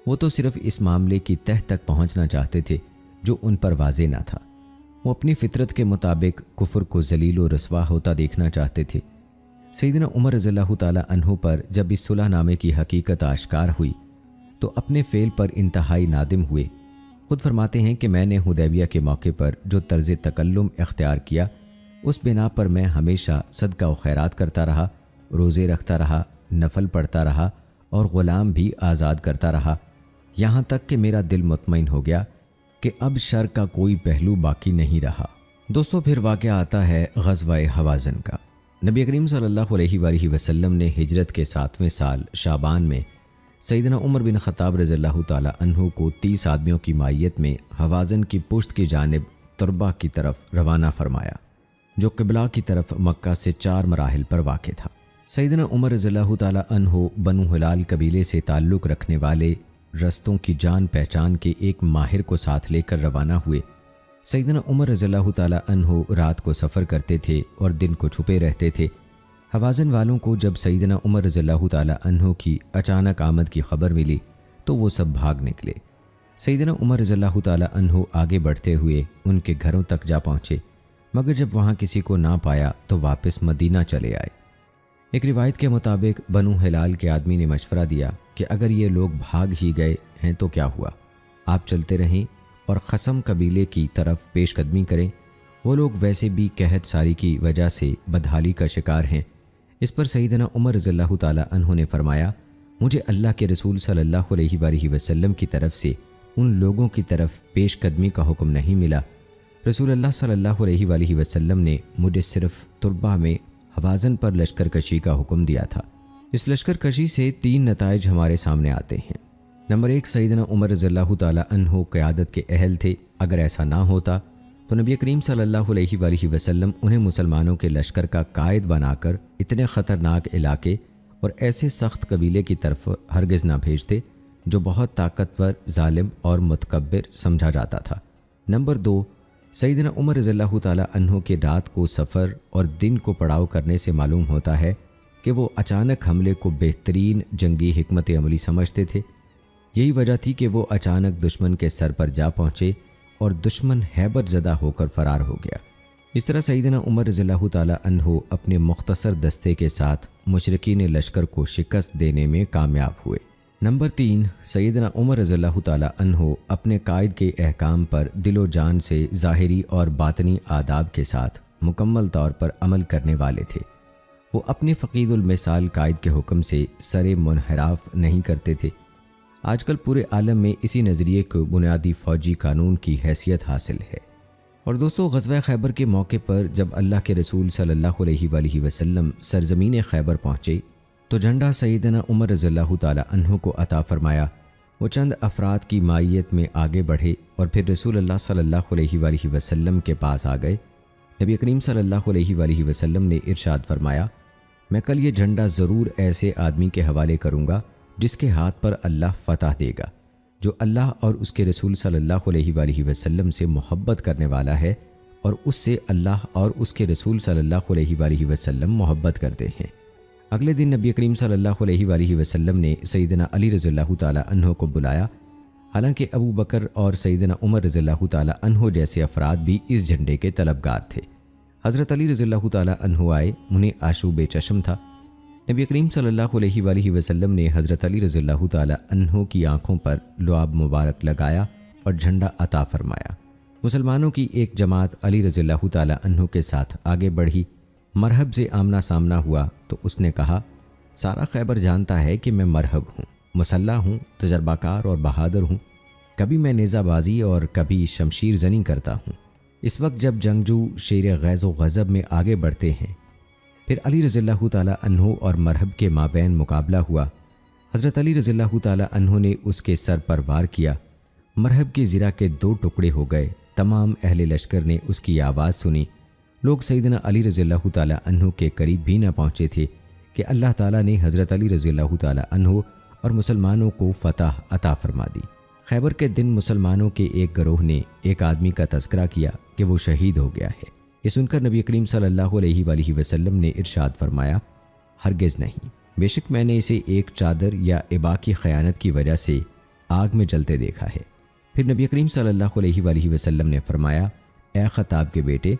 وہ تو صرف اس معاملے کی تہ تک پہنچنا چاہتے تھے جو ان پر واضح نہ تھا۔ وہ اپنی فطرت کے مطابق کفر کو ذلیل و رسوا ہوتا دیکھنا چاہتے تھے۔ سیدنا عمر رضی اللہ تعالیٰ عنہ پر جب اس صلح نامے کی حقیقت آشکار ہوئی تو اپنے فعل پر انتہائی نادم ہوئے۔ خود فرماتے ہیں کہ میں نے حدیبیہ کے موقع پر جو طرز تکلم اختیار کیا، اس بنا پر میں ہمیشہ صدقہ و خیرات کرتا رہا، روزے رکھتا رہا، نفل پڑھتا رہا اور غلام بھی آزاد کرتا رہا، یہاں تک کہ میرا دل مطمئن ہو گیا کہ اب شر کا کوئی پہلو باقی نہیں رہا۔ دوستو، پھر واقعہ آتا ہے غزوہ حوازن کا۔ نبی کریم صلی اللہ علیہ وآلہ وسلم نے ہجرت کے 7ویں سال شعبان میں سیدنا عمر بن خطاب رضی اللہ تعالیٰ عنہ کو 30 آدمیوں کی مائیت میں حوازن کی پشت کی جانب تربہ کی طرف روانہ فرمایا، جو قبلہ کی طرف مکہ سے 4 مراحل پر واقع تھا۔ سیدنا عمر رضی اللہ تعالیٰ عنہ بنو ہلال قبیلے سے تعلق رکھنے والے رستوں کی جان پہچان کے ایک ماہر کو ساتھ لے کر روانہ ہوئے، سیدنا عمر رضی اللہ تعالیٰ عنہ رات کو سفر کرتے تھے اور دن کو چھپے رہتے تھے۔ حوازن والوں کو جب سیدنا عمر رضی اللہ تعالیٰ عنہ کی اچانک آمد کی خبر ملی تو وہ سب بھاگ نکلے۔ سیدنا عمر رضی اللہ تعالیٰ عنہ آگے بڑھتے ہوئے ان کے گھروں تک جا پہنچے، مگر جب وہاں کسی کو نہ پایا تو واپس مدینہ چلے آئے۔ ایک روایت کے مطابق بنو ہلال کے آدمی نے مشورہ دیا کہ اگر یہ لوگ بھاگ ہی گئے ہیں تو کیا ہوا، آپ چلتے رہیں اور خصم قبیلے کی طرف پیش قدمی کریں، وہ لوگ ویسے بھی قحط ساری کی وجہ سے بدحالی کا شکار ہیں۔ اس پر سیدنا عمر رضی اللہ تعالیٰ عنہ نے فرمایا، مجھے اللہ کے رسول صلی اللہ علیہ وآلہ وسلم کی طرف سے ان لوگوں کی طرف پیش قدمی کا حکم نہیں ملا۔ رسول اللہ صلی اللہ علیہ وآلہ وسلم نے مجھے صرف تربہ میں حوازن پر لشکر کشی کا حکم دیا تھا۔ اس لشکر کشی سے 3 نتائج ہمارے سامنے آتے ہیں۔ نمبر 1، سیدنا عمر رضی اللہ تعالیٰ عنہ قیادت کے اہل تھے۔ اگر ایسا نہ ہوتا تو نبی کریم صلی اللہ علیہ وآلہ وسلم انہیں مسلمانوں کے لشکر کا قائد بنا کر اتنے خطرناک علاقے اور ایسے سخت قبیلے کی طرف ہرگز نہ بھیجتے جو بہت طاقتور، ظالم اور متکبر سمجھا جاتا تھا۔ نمبر 2، سیدنا عمر رضی اللہ تعالیٰ عنہ کے رات کو سفر اور دن کو پڑاؤ کرنے سے معلوم ہوتا ہے کہ وہ اچانک حملے کو بہترین جنگی حکمت عملی سمجھتے تھے۔ یہی وجہ تھی کہ وہ اچانک دشمن کے سر پر جا پہنچے اور دشمن ہیبت زدہ ہو کر فرار ہو گیا۔ اس طرح سیدنا عمر رضی اللہ تعالیٰ عنہ اپنے مختصر دستے کے ساتھ مشرکین لشکر کو شکست دینے میں کامیاب ہوئے۔ نمبر 3، سیدنا عمر رضی اللہ تعالیٰ عنہ اپنے قائد کے احکام پر دل و جان سے ظاہری اور باطنی آداب کے ساتھ مکمل طور پر عمل کرنے والے تھے۔ وہ اپنے فقید المثال قائد کے حکم سے سر منحراف نہیں کرتے تھے۔ آج کل پورے عالم میں اسی نظریے کو بنیادی فوجی قانون کی حیثیت حاصل ہے۔ اور دوستو، غزوہ خیبر کے موقع پر جب اللہ کے رسول صلی اللہ علیہ وآلہ وسلم سرزمین خیبر پہنچے تو جھنڈا سیدنا عمر رضی اللہ تعالیٰ عنہ کو عطا فرمایا۔ وہ چند افراد کی مائیت میں آگے بڑھے اور پھر رسول اللہ صلی اللہ علیہ وآلہ وسلم کے پاس آ گئے۔ نبی کریم صلی اللہ علیہ وآلہ وسلم نے ارشاد فرمایا، میں کل یہ جھنڈا ضرور ایسے آدمی کے حوالے کروں گا جس کے ہاتھ پر اللہ فتح دے گا، جو اللہ اور اس کے رسول صلی اللہ علیہ وآلہ وسلم سے محبت کرنے والا ہے اور اس سے اللہ اور اس کے رسول صلی اللہ علیہ وآلہ وسلم محبت کرتے ہیں۔ اگلے دن نبی کریم صلی اللہ علیہ وآلہ وسلم نے سیدنا علی رضی اللہ تعالیٰ عنہ کو بلایا۔ حالانکہ ابو بکر اور سیدنا عمر رضی اللہ تعالیٰ عنہ جیسے افراد بھی اس جھنڈے کے طلبگار تھے۔ حضرت علی رضی اللہ تعالیٰ عنہ آئے، انہیں آشوب چشم تھا۔ نبی کریم صلی اللہ علیہ وآلہ وسلم نے حضرت علی رضی اللہ تعالیٰ عنہ کی آنکھوں پر لعاب مبارک لگایا اور جھنڈا عطا فرمایا۔ مسلمانوں کی ایک جماعت علی رضی اللہ تعالیٰ عنہ کے ساتھ آگے بڑھی۔ مرحب سے آمنا سامنا ہوا تو اس نے کہا، سارا خیبر جانتا ہے کہ میں مرحب ہوں، مسلح ہوں، تجربہ کار اور بہادر ہوں، کبھی میں نیزہ بازی اور کبھی شمشیر زنی کرتا ہوں۔ اس وقت جب جنگجو شیر غیظ و غضب میں آگے بڑھتے ہیں، پھر علی رضی اللہ تعالیٰ عنہ اور مرحب کے مابین مقابلہ ہوا۔ حضرت علی رضی اللہ تعالیٰ عنہ نے اس کے سر پر وار کیا، مرحب کی زرہ کے 2 ٹکڑے ہو گئے۔ تمام اہل لشکر نے اس کی آواز سنی۔ لوگ سیدنا علی رضی اللہ تعالیٰ عنہ کے قریب بھی نہ پہنچے تھے کہ اللہ تعالیٰ نے حضرت علی رضی اللہ تعالیٰ عنہ اور مسلمانوں کو فتح عطا فرما دی۔ خیبر کے دن مسلمانوں کے ایک گروہ نے ایک آدمی کا تذکرہ کیا کہ وہ شہید ہو گیا ہے۔ یہ سن کر نبی کریم صلی اللہ علیہ وآلہ وسلم نے ارشاد فرمایا، ہرگز نہیں، بے شک میں نے اسے ایک چادر یا ابا کی خیانت کی وجہ سے آگ میں جلتے دیکھا ہے۔ پھر نبی کریم صلی اللہ علیہ وآلہ وسلم نے فرمایا، اے خطاب کے بیٹے،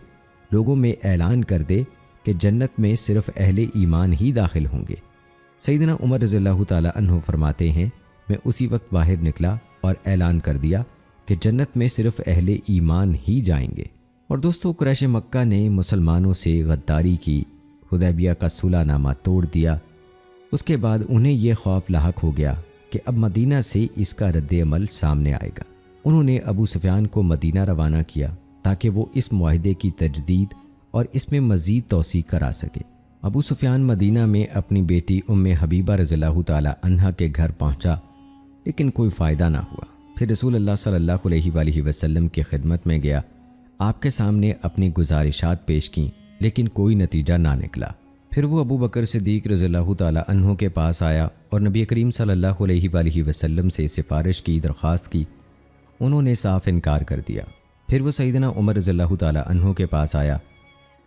لوگوں میں اعلان کر دے کہ جنت میں صرف اہل ایمان ہی داخل ہوں گے۔ سیدنا عمر رضی اللہ تعالیٰ عنہ فرماتے ہیں، میں اسی وقت باہر نکلا اور اعلان کر دیا کہ جنت میں صرف اہل ایمان ہی جائیں گے۔ اور دوستو، قریش مکہ نے مسلمانوں سے غداری کی، حدیبیہ کا صلح نامہ توڑ دیا۔ اس کے بعد انہیں یہ خوف لاحق ہو گیا کہ اب مدینہ سے اس کا رد عمل سامنے آئے گا۔ انہوں نے ابو سفیان کو مدینہ روانہ کیا تاکہ وہ اس معاہدے کی تجدید اور اس میں مزید توسیع کرا سکے۔ ابو سفیان مدینہ میں اپنی بیٹی ام حبیبہ رضی اللہ تعالی عنہا کے گھر پہنچا، لیکن کوئی فائدہ نہ ہوا۔ پھر رسول اللہ صلی اللہ علیہ وآلہ وسلم کی خدمت میں گیا، آپ کے سامنے اپنی گزارشات پیش کیں، لیکن کوئی نتیجہ نہ نکلا۔ پھر وہ ابو بکر صدیق رضی اللہ تعالی عنہ کے پاس آیا اور نبی کریم صلی اللہ علیہ وآلہ وسلم سے سفارش کی درخواست کی۔ انہوں نے صاف انکار کر دیا۔ پھر وہ سیدنا عمر رضی اللہ تعالیٰ عنہ کے پاس آیا۔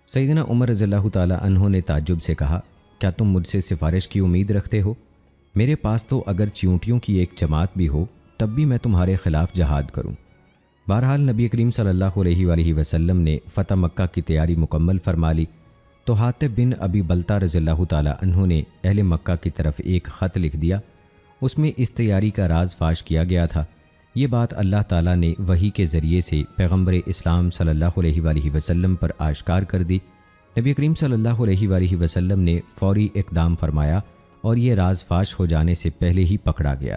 سیدنا عمر رضی اللہ تعالیٰ عنہ نے تعجب سے کہا، کیا تم مجھ سے سفارش کی امید رکھتے ہو؟ میرے پاس تو اگر چیونٹیوں کی ایک جماعت بھی ہو تب بھی میں تمہارے خلاف جہاد کروں۔ بہرحال نبی کریم صلی اللہ علیہ وآلہ وسلم نے فتح مکہ کی تیاری مکمل فرما لی تو حاطب بن ابی بلتہ رضی اللہ تعالیٰ عنہ نے اہل مکہ کی طرف ایک خط لکھ دیا۔ اس میں اس تیاری کا راز فاش کیا گیا تھا۔ یہ بات اللہ تعالیٰ نے وحی کے ذریعے سے پیغمبر اسلام صلی اللہ علیہ وآلہ وسلم پر آشکار کر دی۔ نبی کریم صلی اللہ علیہ وآلہ وسلم نے فوری اقدام فرمایا اور یہ راز فاش ہو جانے سے پہلے ہی پکڑا گیا۔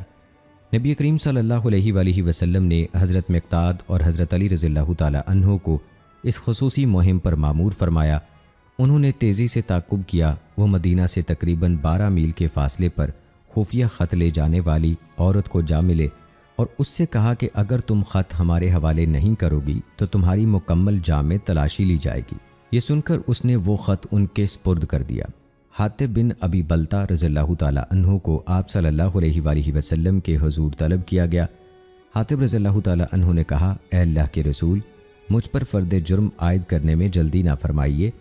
نبی کریم صلی اللہ علیہ وآلہ وسلم نے حضرت مقداد اور حضرت علی رضی اللہ تعالیٰ عنہ کو اس خصوصی مہم پر مامور فرمایا۔ انہوں نے تیزی سے تعقب کیا۔ وہ مدینہ سے تقریباً 12 میل کے فاصلے پر خفیہ خط لے جانے والی عورت کو جا ملے اور اس سے کہا کہ اگر تم خط ہمارے حوالے نہیں کرو گی تو تمہاری مکمل جاں میں تلاشی لی جائے گی۔ یہ سن کر اس نے وہ خط ان کے سپرد کر دیا۔ حاطب بن ابی بلتہ رضی اللہ تعالیٰ عنہ کو آپ صلی اللہ علیہ وآلہ وسلم کے حضور طلب کیا گیا۔ حاطب رضی اللہ تعالیٰ عنہ نے کہا، اے اللہ کے رسول، مجھ پر فرد جرم عائد کرنے میں جلدی نہ فرمائیے۔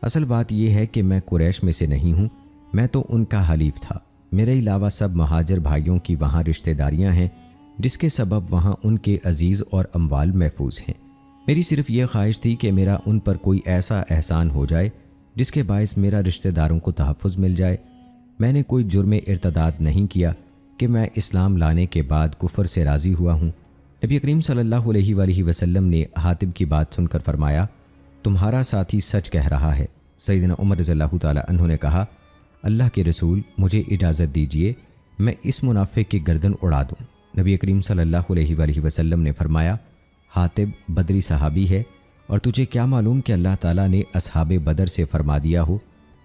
اصل بات یہ ہے کہ میں قریش میں سے نہیں ہوں، میں تو ان کا حلیف تھا۔ میرے علاوہ سب مہاجر بھائیوں کی وہاں رشتہ داریاں ہیں، جس کے سبب وہاں ان کے عزیز اور اموال محفوظ ہیں۔ میری صرف یہ خواہش تھی کہ میرا ان پر کوئی ایسا احسان ہو جائے جس کے باعث میرا رشتہ داروں کو تحفظ مل جائے۔ میں نے کوئی جرم ارتداد نہیں کیا کہ میں اسلام لانے کے بعد کفر سے راضی ہوا ہوں۔ نبی کریم صلی اللہ علیہ وآلہ وسلم نے حاطب کی بات سن کر فرمایا، تمہارا ساتھی سچ کہہ رہا ہے۔ سیدنا عمر رضی اللہ تعالیٰ عنہ نے کہا، اللہ کے رسول، مجھے اجازت دیجیے میں اس منافق کی گردن اڑا دوں۔ نبی کریم صلی اللہ علیہ وآلہ وسلم نے فرمایا، حاطب بدری صحابی ہے اور تجھے کیا معلوم کہ اللہ تعالیٰ نے اصحاب بدر سے فرما دیا ہو،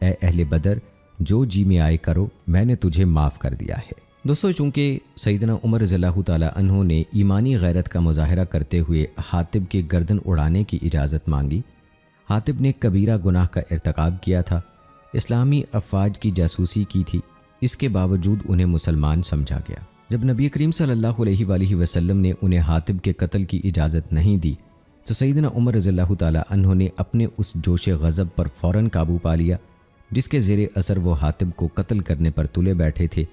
اے اہل بدر، جو جی میں آئے کرو، میں نے تجھے معاف کر دیا ہے۔ دوستو، چونکہ سیدنا عمر رضی اللہ تعالیٰ عنہ نے ایمانی غیرت کا مظاہرہ کرتے ہوئے حاطب کی گردن اڑانے کی اجازت مانگی، حاطب نے کبیرہ گناہ کا ارتکاب کیا تھا، اسلامی افواج کی جاسوسی کی تھی، اس کے باوجود انہیں مسلمان سمجھا گیا۔ جب نبی کریم صلی اللہ علیہ وآلہ وسلم نے انہیں حاطب کے قتل کی اجازت نہیں دی تو سیدنا عمر رضی اللہ تعالیٰ عنہ نے اپنے اس جوش غضب پر فوراً قابو پا لیا جس کے زیر اثر وہ حاطب کو قتل کرنے پر تلے بیٹھے تھے۔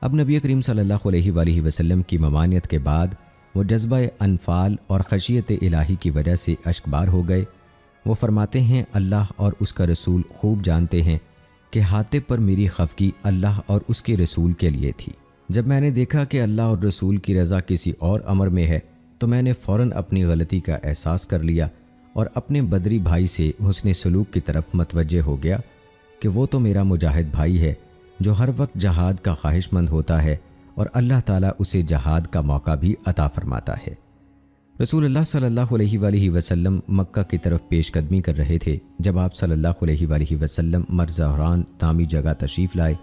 اب نبی کریم صلی اللہ علیہ وآلہ وسلم کی ممانعت کے بعد وہ جذبہ انفال اور خشیت الہی کی وجہ سے اشکبار ہو گئے۔ وہ فرماتے ہیں، اللہ اور اس کا رسول خوب جانتے ہیں کہ حاطب پر میری خفگی اللہ اور اس کے رسول کے لیے تھی۔ جب میں نے دیکھا کہ اللہ اور رسول کی رضا کسی اور امر میں ہے تو میں نے فوراً اپنی غلطی کا احساس کر لیا اور اپنے بدری بھائی سے حسن سلوک کی طرف متوجہ ہو گیا کہ وہ تو میرا مجاہد بھائی ہے جو ہر وقت جہاد کا خواہش مند ہوتا ہے اور اللہ تعالیٰ اسے جہاد کا موقع بھی عطا فرماتا ہے۔ رسول اللہ صلی اللہ علیہ وآلہ وسلم مکہ کی طرف پیش قدمی کر رہے تھے جب آپ صلی اللہ علیہ وآلہ وسلم مرزہران نامی جگہ تشریف لائے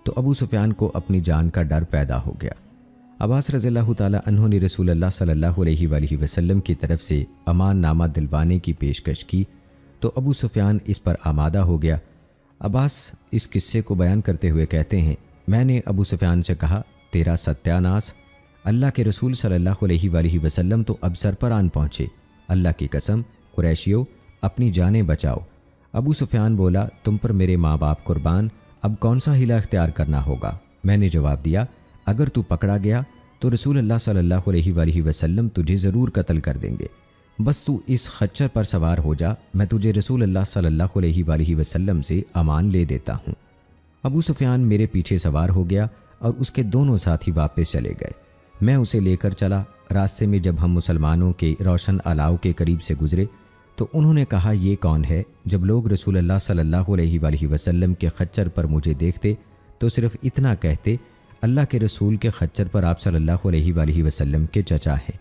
تو ابو سفیان کو اپنی جان کا ڈر پیدا ہو گیا۔ عباس رضی اللہ تعالیٰ عنہ نے رسول اللہ صلی اللہ علیہ وآلہ وسلم کی طرف سے امان نامہ دلوانے کی پیشکش کی تو ابو سفیان اس پر آمادہ ہو گیا۔ عباس اس قصے کو بیان کرتے ہوئے کہتے ہیں، میں نے ابو سفیان سے کہا، تیرا ستیہ ناس، اللہ کے رسول صلی اللہ علیہ وآلہ وسلم تو اب سر پر آن پہنچے، اللہ کی قسم قریشیو اپنی جانیں بچاؤ۔ ابو سفیان بولا، تم پر میرے ماں باپ قربان، اب کون سا حیلہ اختیار کرنا ہوگا؟ میں نے جواب دیا، اگر تو پکڑا گیا تو رسول اللہ صلی اللہ علیہ وآلہ وسلم تجھے ضرور قتل کر دیں گے، بس تو اس خچر پر سوار ہو جا، میں تجھے رسول اللہ صلی اللہ علیہ وآلہ وسلم سے امان لے دیتا ہوں۔ ابو سفیان میرے پیچھے سوار ہو گیا اور اس کے دونوں ساتھی واپس چلے گئے۔ میں اسے لے کر چلا۔ راستے میں جب ہم مسلمانوں کے روشن الاؤ کے قریب سے گزرے تو انہوں نے کہا، یہ کون ہے؟ جب لوگ رسول اللہ صلی اللہ علیہ وآلہ وسلم کے خچر پر مجھے دیکھتے تو صرف اتنا کہتے، اللہ کے رسول کے خچر پر آپ صلی اللہ علیہ وآلہ وسلم کے چچا ہیں۔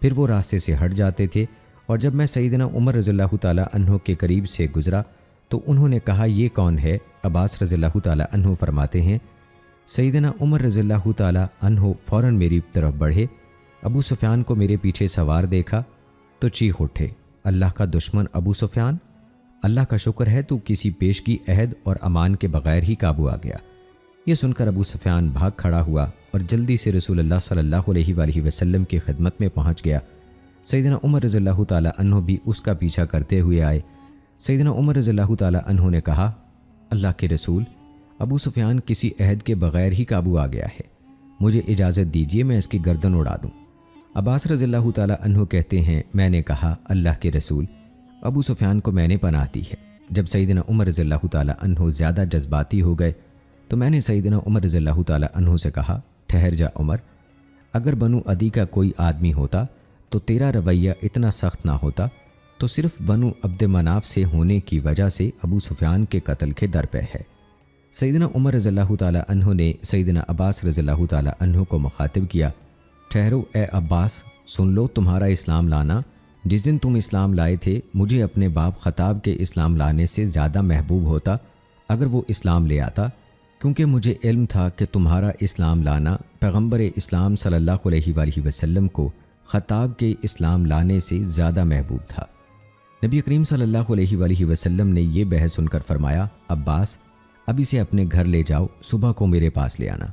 پھر وہ راستے سے ہٹ جاتے تھے اور جب میں سیدنا عمر رضی اللہ تعالیٰ عنہ کے قریب سے گزرا تو انہوں نے کہا، یہ کون ہے؟ عباس رضی اللہ تعالیٰ عنہ فرماتے ہیں، سیدنا عمر رضی اللہ تعالیٰ عنہ فوراً میری طرف بڑھے، ابو سفیان کو میرے پیچھے سوار دیکھا تو چیخ اٹھے، اللہ کا دشمن ابو سفیان، اللہ کا شکر ہے تو کسی پیشگی عہد اور امان کے بغیر ہی قابو آ گیا۔ یہ سن کر ابو سفیان بھاگ کھڑا ہوا اور جلدی سے رسول اللہ صلی اللہ علیہ وآلہ وسلم کی خدمت میں پہنچ گیا۔ سیدنا عمر رضی اللہ تعالیٰ عنہ بھی اس کا پیچھا کرتے ہوئے آئے۔ سیدنا عمر رضی اللہ تعالیٰ عنہ نے کہا، اللہ کے رسول، ابو سفیان کسی عہد کے بغیر ہی قابو آ گیا ہے، مجھے اجازت دیجیے میں اس کی گردن اڑا دوں۔ عباس رضی اللہ تعالیٰ عنہ کہتے ہیں، میں نے کہا، اللہ کے رسول، ابو سفیان کو میں نے پناہ دی ہے۔ جب سیدنا عمر رضی اللہ تعالیٰ عنہ زیادہ جذباتی ہو گئے تو میں نے سیدنا عمر رضی اللہ تعالیٰ عنہ سے کہا، ٹھہر جا عمر، اگر بنو عدی کا کوئی آدمی ہوتا تو تیرا رویہ اتنا سخت نہ ہوتا، تو صرف بنو عبد مناف سے ہونے کی وجہ سے ابو سفیان کے قتل کے در پہ ہے۔ سیدنا عمر رضی اللہ تعالیٰ عنہ نے سیدنا عباس رضی اللہ تعالیٰ عنہ کو مخاطب کیا، ٹھہرو اے عباس، سن لو، تمہارا اسلام لانا جس دن تم اسلام لائے تھے مجھے اپنے باپ خطاب کے اسلام لانے سے زیادہ محبوب ہوتا اگر وہ اسلام لے آتا، کیونکہ مجھے علم تھا کہ تمہارا اسلام لانا پیغمبر اسلام صلی اللہ علیہ وآلہ وسلم کو خطاب کے اسلام لانے سے زیادہ محبوب تھا۔ نبی کریم صلی اللہ علیہ وآلہ وسلم نے یہ بحث سن کر فرمایا، عباس، اب اسے اپنے گھر لے جاؤ، صبح کو میرے پاس لے آنا۔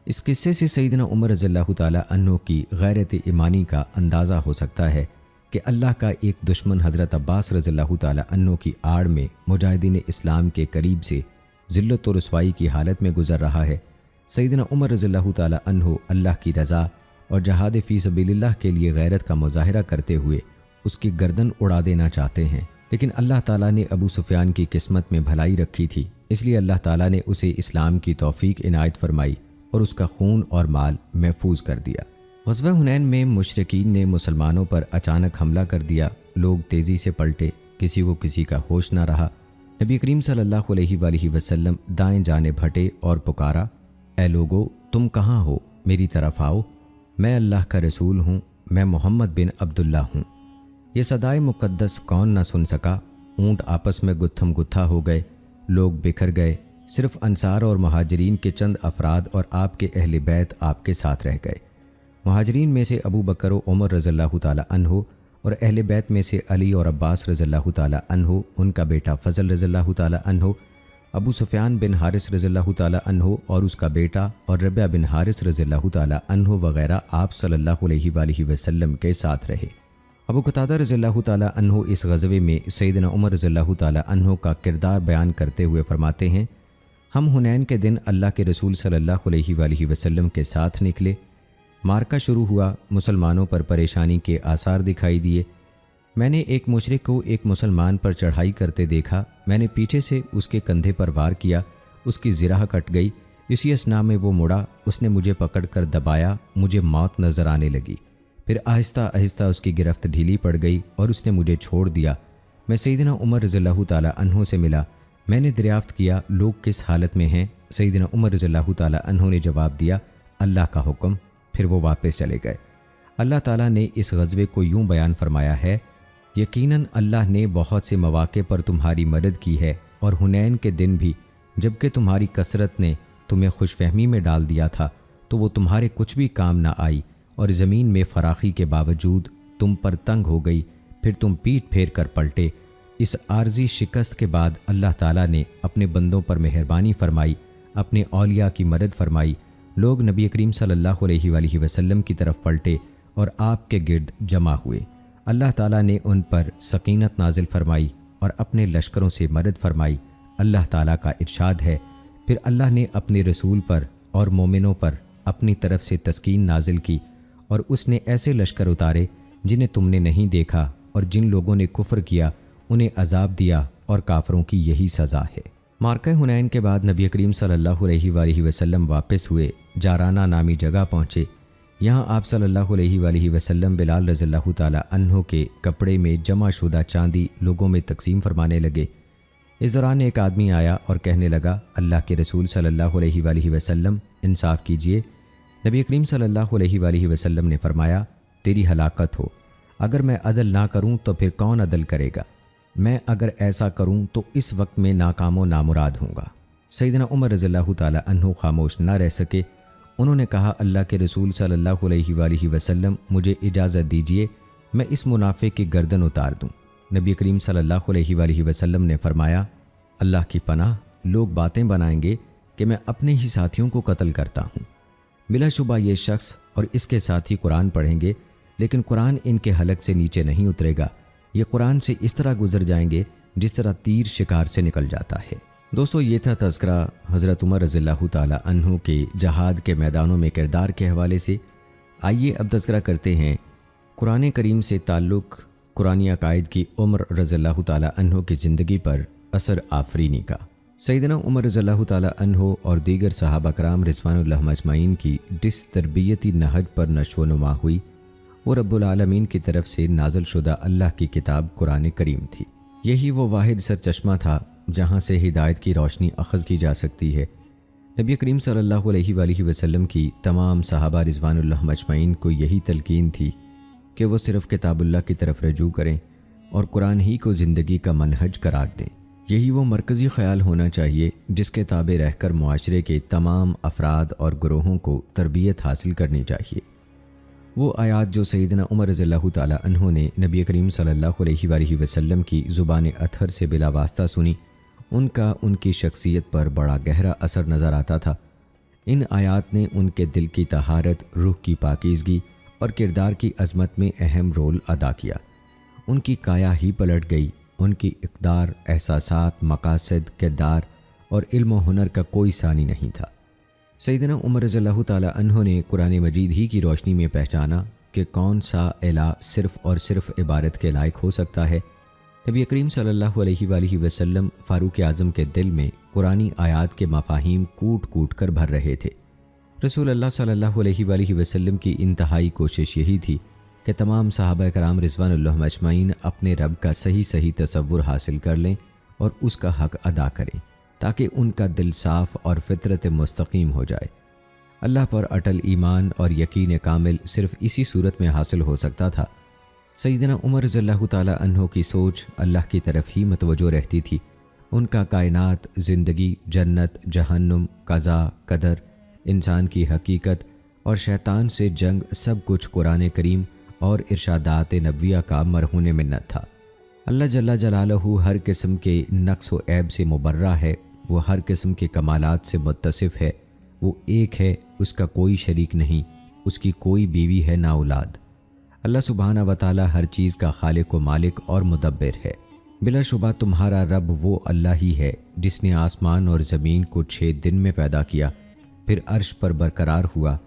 اس قصے سے سیدنا عمر رضی اللہ تعالیٰ عنہ کی غیرت ایمانی کا اندازہ ہو سکتا ہے کہ اللہ کا ایک دشمن حضرت عباس رضی اللہ تعالیٰ عنہ کی آڑ میں مجاہدین اسلام کے قریب سے ذلت و رسوائی کی حالت میں گزر رہا ہے۔ سیدنا عمر رضی اللہ تعالیٰ عنہ اللہ کی رضا اور جہاد فی سبیل اللہ کے لیے غیرت کا مظاہرہ کرتے ہوئے اس کی گردن اڑا دینا چاہتے ہیں، لیکن اللہ تعالیٰ نے ابو سفیان کی قسمت میں بھلائی رکھی تھی، اس لیے اللہ تعالیٰ نے اسے اسلام کی توفیق عنایت فرمائی اور اس کا خون اور مال محفوظ کر دیا۔ غزوہ حنین میں مشرکین نے مسلمانوں پر اچانک حملہ کر دیا، لوگ تیزی سے پلٹے، کسی کو کسی کا ہوش نہ رہا۔ نبی کریم صلی اللہ علیہ وآلہ وسلم دائیں جانب ہٹے اور پکارا، اے لوگو، تم کہاں ہو؟ میری طرف آؤ، میں اللہ کا رسول ہوں، میں محمد بن عبداللہ ہوں۔ یہ صدائے مقدس کون نہ سن سکا؟ اونٹ آپس میں گتھم گتھا ہو گئے، لوگ بکھر گئے، صرف انصار اور مہاجرین کے چند افراد اور آپ کے اہل بیت آپ کے ساتھ رہ گئے۔ مہاجرین میں سے ابو بکر و عمر رضی اللہ تعالیٰ عنہ اور اہل بیت میں سے علی اور عباس رضی اللہ تعالیٰ عنہ، ان کا بیٹا فضل رضی اللہ تعالیٰ عنہ، ابو سفیان بن حارث رضی اللہ تعالیٰ عنہ اور اس کا بیٹا اور ربیعہ بن حارث رضی اللہ تعالیٰ عنہ وغیرہ آپ صلی اللہ علیہ وآلہ وسلم کے ساتھ رہے۔ ابو قتادہ رضی اللہ تعالیٰ عنہ اس غزوے میں سیدنا عمر رضی اللہ تعالیٰ عنہ کا کردار بیان کرتے ہوئے فرماتے ہیں، ہم حنین کے دن اللہ کے رسول صلی اللہ علیہ وآلہ وسلم کے ساتھ نکلے، مارکا شروع ہوا، مسلمانوں پر پریشانی کے آثار دکھائی دیے۔ میں نے ایک مشرک کو ایک مسلمان پر چڑھائی کرتے دیکھا، میں نے پیچھے سے اس کے کندھے پر وار کیا، اس کی زرہ کٹ گئی، اسی اثناء میں وہ مڑا، اس نے مجھے پکڑ کر دبایا، مجھے موت نظر آنے لگی، پھر آہستہ آہستہ اس کی گرفت ڈھیلی پڑ گئی اور اس نے مجھے چھوڑ دیا۔ میں سیدنا عمر رضی اللہ تعالیٰ عنہ سے ملا، میں نے دریافت کیا لوگ کس حالت میں ہیں؟ سیدنا عمر رضی اللہ تعالیٰ عنہ نے جواب دیا، اللہ کا حکم، پھر وہ واپس چلے گئے۔ اللہ تعالیٰ نے اس غزوے کو یوں بیان فرمایا ہے، یقیناً اللہ نے بہت سے مواقع پر تمہاری مدد کی ہے، اور حنین کے دن بھی جبکہ تمہاری کثرت نے تمہیں خوش فہمی میں ڈال دیا تھا تو وہ تمہارے کچھ بھی کام نہ آئی، اور زمین میں فراخی کے باوجود تم پر تنگ ہو گئی، پھر تم پیٹ پھیر کر پلٹے۔ اس عارضی شکست کے بعد اللہ تعالیٰ نے اپنے بندوں پر مہربانی فرمائی، اپنے اولیاء کی مدد فرمائی، لوگ نبی کریم صلی اللہ علیہ وآلہ وسلم کی طرف پلٹے اور آپ کے گرد جمع ہوئے۔ اللہ تعالیٰ نے ان پر سکینت نازل فرمائی اور اپنے لشکروں سے مدد فرمائی۔ اللہ تعالیٰ کا ارشاد ہے، پھر اللہ نے اپنے رسول پر اور مومنوں پر اپنی طرف سے تسکین نازل کی، اور اس نے ایسے لشکر اتارے جنہیں تم نے نہیں دیکھا، اور جن لوگوں نے کفر کیا انہیں عذاب دیا، اور کافروں کی یہی سزا ہے۔ مارکہ حنین کے بعد نبی کریم صلی اللہ علیہ وآلہ وسلم واپس ہوئے، جارانہ نامی جگہ پہنچے۔ یہاں آپ صلی اللہ علیہ وآلہ وسلم بلال رضی اللہ تعالیٰ عنہ کے کپڑے میں جمع شدہ چاندی لوگوں میں تقسیم فرمانے لگے۔ اس دوران ایک آدمی آیا اور کہنے لگا، اللہ کے رسول صلی اللہ علیہ وآلہ وسلم، انصاف کیجئے۔ نبی کریم صلی اللہ علیہ وآلہ وسلم نے فرمایا، تیری ہلاکت ہو، اگر میں عدل نہ کروں تو پھر کون عدل کرے گا؟ میں اگر ایسا کروں تو اس وقت میں ناکام و نامراد ہوں گا۔ سیدنا عمر رضی اللہ تعالیٰ عنہ خاموش نہ رہ سکے، انہوں نے کہا، اللہ کے رسول صلی اللہ علیہ وآلہ وسلم، مجھے اجازت دیجیے میں اس منافق کی گردن اتار دوں۔ نبی کریم صلی اللہ علیہ وآلہ وسلم نے فرمایا، اللہ کی پناہ، لوگ باتیں بنائیں گے کہ میں اپنے ہی ساتھیوں کو قتل کرتا ہوں۔ بلا شبہ یہ شخص اور اس کے ساتھی قرآن پڑھیں گے لیکن قرآن ان کے حلق سے نیچے نہیں اترے گا۔ یہ قرآن سے اس طرح گزر جائیں گے جس طرح تیر شکار سے نکل جاتا ہے۔ دوستو، یہ تھا تذکرہ حضرت عمر رضی اللہ تعالیٰ عنہ کے جہاد کے میدانوں میں کردار کے حوالے سے۔ آئیے اب تذکرہ کرتے ہیں قرآن کریم سے تعلق قرآنی عقائد کی عمر رضی اللہ تعالیٰ عنہ کی زندگی پر اثر آفرینی کا۔ سیدنا عمر رضی اللہ تعالیٰ عنہ اور دیگر صحابہ کرام رضوان اللہ اجمعین کی جس تربیتی نہج پر نشو و نما ہوئی وہ رب العالمین کی طرف سے نازل شدہ اللہ کی کتاب قرآن کریم تھی۔ یہی وہ واحد سرچشمہ تھا جہاں سے ہدایت کی روشنی اخذ کی جا سکتی ہے۔ نبی کریم صلی اللہ علیہ وآلہ وسلم کی تمام صحابہ رضوان اللہ اجمعین کو یہی تلقین تھی کہ وہ صرف کتاب اللہ کی طرف رجوع کریں اور قرآن ہی کو زندگی کا منہج قرار دیں۔ یہی وہ مرکزی خیال ہونا چاہیے جس کے تابع رہ کر معاشرے کے تمام افراد اور گروہوں کو تربیت حاصل کرنی چاہیے۔ وہ آیات جو سیدنا عمر رضی اللہ تعالیٰ عنہ نے نبی کریم صلی اللہ علیہ وآلہ وسلم کی زبان اطہر سے بلا واسطہ سنی، ان کا ان کی شخصیت پر بڑا گہرا اثر نظر آتا تھا۔ ان آیات نے ان کے دل کی طہارت، روح کی پاکیزگی اور کردار کی عظمت میں اہم رول ادا کیا۔ ان کی کایا ہی پلٹ گئی۔ ان کی اقدار، احساسات، مقاصد، کردار اور علم و ہنر کا کوئی ثانی نہیں تھا۔ سیدنا عمر رضی اللہ تعالیٰ عنہ نے قرآن مجید ہی کی روشنی میں پہچانا کہ کون سا الہ صرف اور صرف عبادت کے لائق ہو سکتا ہے۔ نبی کریم صلی اللہ علیہ وآلہ وسلم فاروق اعظم کے دل میں قرآنی آیات کے مفاہیم کوٹ کوٹ کر بھر رہے تھے۔ رسول اللہ صلی اللہ علیہ وآلہ وسلم کی انتہائی کوشش یہی تھی کہ تمام صحابہ کرام رضوان اللہ اجمعین اپنے رب کا صحیح تصور حاصل کر لیں اور اس کا حق ادا کریں تاکہ ان کا دل صاف اور فطرت مستقیم ہو جائے۔ اللہ پر اٹل ایمان اور یقین کامل صرف اسی صورت میں حاصل ہو سکتا تھا۔ سیدنا عمر رضی اللہ تعالیٰ عنہ کی سوچ اللہ کی طرف ہی متوجہ رہتی تھی۔ ان کا کائنات، زندگی، جنت، جہنم، قضا، قدر، انسان کی حقیقت اور شیطان سے جنگ، سب کچھ قرآن کریم اور ارشادات نبویہ کا مرہون منت تھا۔ اللہ جل جلالہ ہر قسم کے نقص و عیب سے مبرہ ہے، وہ ہر قسم کے کمالات سے متصف ہے، وہ ایک ہے، اس کا کوئی شریک نہیں، اس کی کوئی بیوی ہے نہ اولاد۔ اللہ سبحانہ و تعالی ہر چیز کا خالق و مالک اور مدبر ہے۔ بلا شبہ تمہارا رب وہ اللہ ہی ہے جس نے آسمان اور زمین کو 6 دن میں پیدا کیا، پھر عرش پر برقرار ہوا،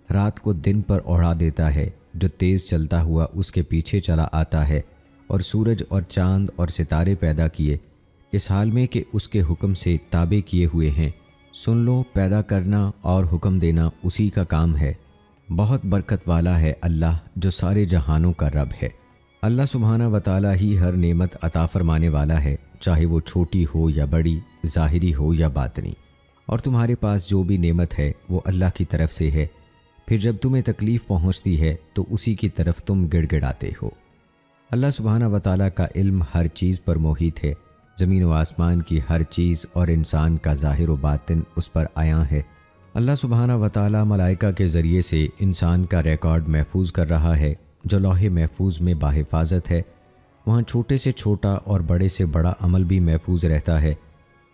رات کو دن پر اڑا دیتا ہے، جو تیز چلتا ہوا اس کے پیچھے چلا آتا ہے، اور سورج اور چاند اور ستارے پیدا کیے، اس حال میں کہ اس کے حکم سے تابع کیے ہوئے ہیں۔ سن لو، پیدا کرنا اور حکم دینا اسی کا کام ہے۔ بہت برکت والا ہے اللہ جو سارے جہانوں کا رب ہے۔ اللہ سبحانہ و تعالی ہی ہر نعمت عطا فرمانے والا ہے، چاہے وہ چھوٹی ہو یا بڑی، ظاہری ہو یا باطنی۔ اور تمہارے پاس جو بھی نعمت ہے وہ اللہ کی طرف سے ہے، پھر جب تمہیں تکلیف پہنچتی ہے تو اسی کی طرف تم گڑ گڑاتے ہو۔ اللہ سبحانہ و تعالیٰ کا علم ہر چیز پر محیط ہے، زمین و آسمان کی ہر چیز اور انسان کا ظاہر و باطن اس پر عیاں ہے۔ اللہ سبحانہ و تعالیٰ ملائکہ کے ذریعے سے انسان کا ریکارڈ محفوظ کر رہا ہے، جو لوح محفوظ میں باحفاظت ہے۔ وہاں چھوٹے سے چھوٹا اور بڑے سے بڑا عمل بھی محفوظ رہتا ہے،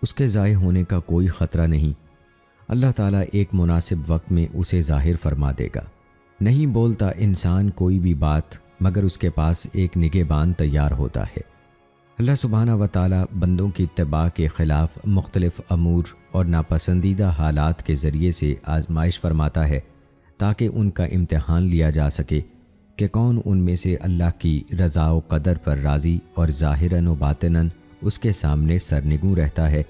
اس کے ضائع ہونے کا کوئی خطرہ نہیں۔ اللہ تعالیٰ ایک مناسب وقت میں اسے ظاہر فرما دے گا۔ نہیں بولتا انسان کوئی بھی بات مگر اس کے پاس ایک نگہبان تیار ہوتا ہے۔ اللہ سبحانہ و تعالیٰ بندوں کی اتباع کے خلاف مختلف امور اور ناپسندیدہ حالات کے ذریعے سے آزمائش فرماتا ہے تاکہ ان کا امتحان لیا جا سکے کہ کون ان میں سے اللہ کی رضا و قدر پر راضی اور ظاہراً و باطناً اس کے سامنے سرنگوں رہتا ہے،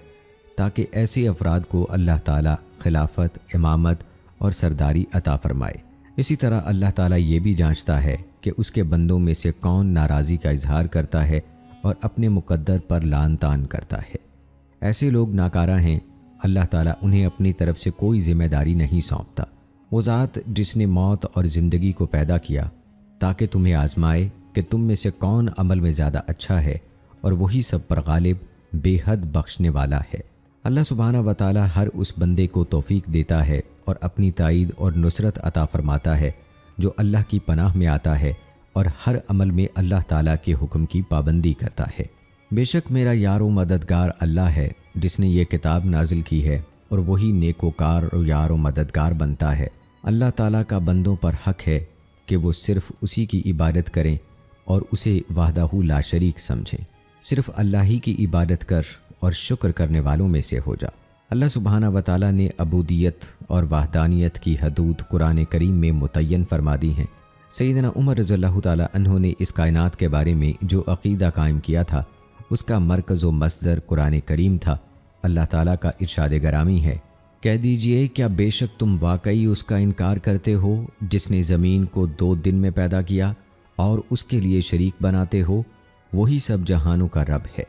تاکہ ایسے افراد کو اللہ تعالیٰ خلافت، امامت اور سرداری عطا فرمائے۔ اسی طرح اللہ تعالیٰ یہ بھی جانچتا ہے کہ اس کے بندوں میں سے کون ناراضی کا اظہار کرتا ہے اور اپنے مقدر پر لان تان کرتا ہے۔ ایسے لوگ ناکارہ ہیں، اللہ تعالیٰ انہیں اپنی طرف سے کوئی ذمہ داری نہیں سونپتا۔ وہ ذات جس نے موت اور زندگی کو پیدا کیا تاکہ تمہیں آزمائے کہ تم میں سے کون عمل میں زیادہ اچھا ہے، اور وہی سب پر غالب، بے حد بخشنے والا ہے۔ اللہ سبحانہ و تعالیٰ ہر اس بندے کو توفیق دیتا ہے اور اپنی تائید اور نصرت عطا فرماتا ہے جو اللہ کی پناہ میں آتا ہے اور ہر عمل میں اللہ تعالیٰ کے حکم کی پابندی کرتا ہے۔ بے شک میرا یار و مددگار اللہ ہے جس نے یہ کتاب نازل کی ہے، اور وہی نیکوکار اور یار و مددگار بنتا ہے۔ اللہ تعالیٰ کا بندوں پر حق ہے کہ وہ صرف اسی کی عبادت کریں اور اسے وحدہ لا شریک سمجھیں۔ صرف اللہ ہی کی عبادت کر اور شکر کرنے والوں میں سے ہو جا۔ اللہ سبحانہ و تعالیٰ نے عبودیت اور وحدانیت کی حدود قرآن کریم میں متعین فرما دی ہیں۔ سیدنا عمر رضی اللہ تعالیٰ عنہ نے اس کائنات کے بارے میں جو عقیدہ قائم کیا تھا اس کا مرکز و مصدر قرآن کریم تھا۔ اللہ تعالیٰ کا ارشاد گرامی ہے، کہہ دیجئے کیا بے شک تم واقعی اس کا انکار کرتے ہو جس نے زمین کو 2 دن میں پیدا کیا اور اس کے لیے شریک بناتے ہو؟ وہی سب جہانوں کا رب ہے،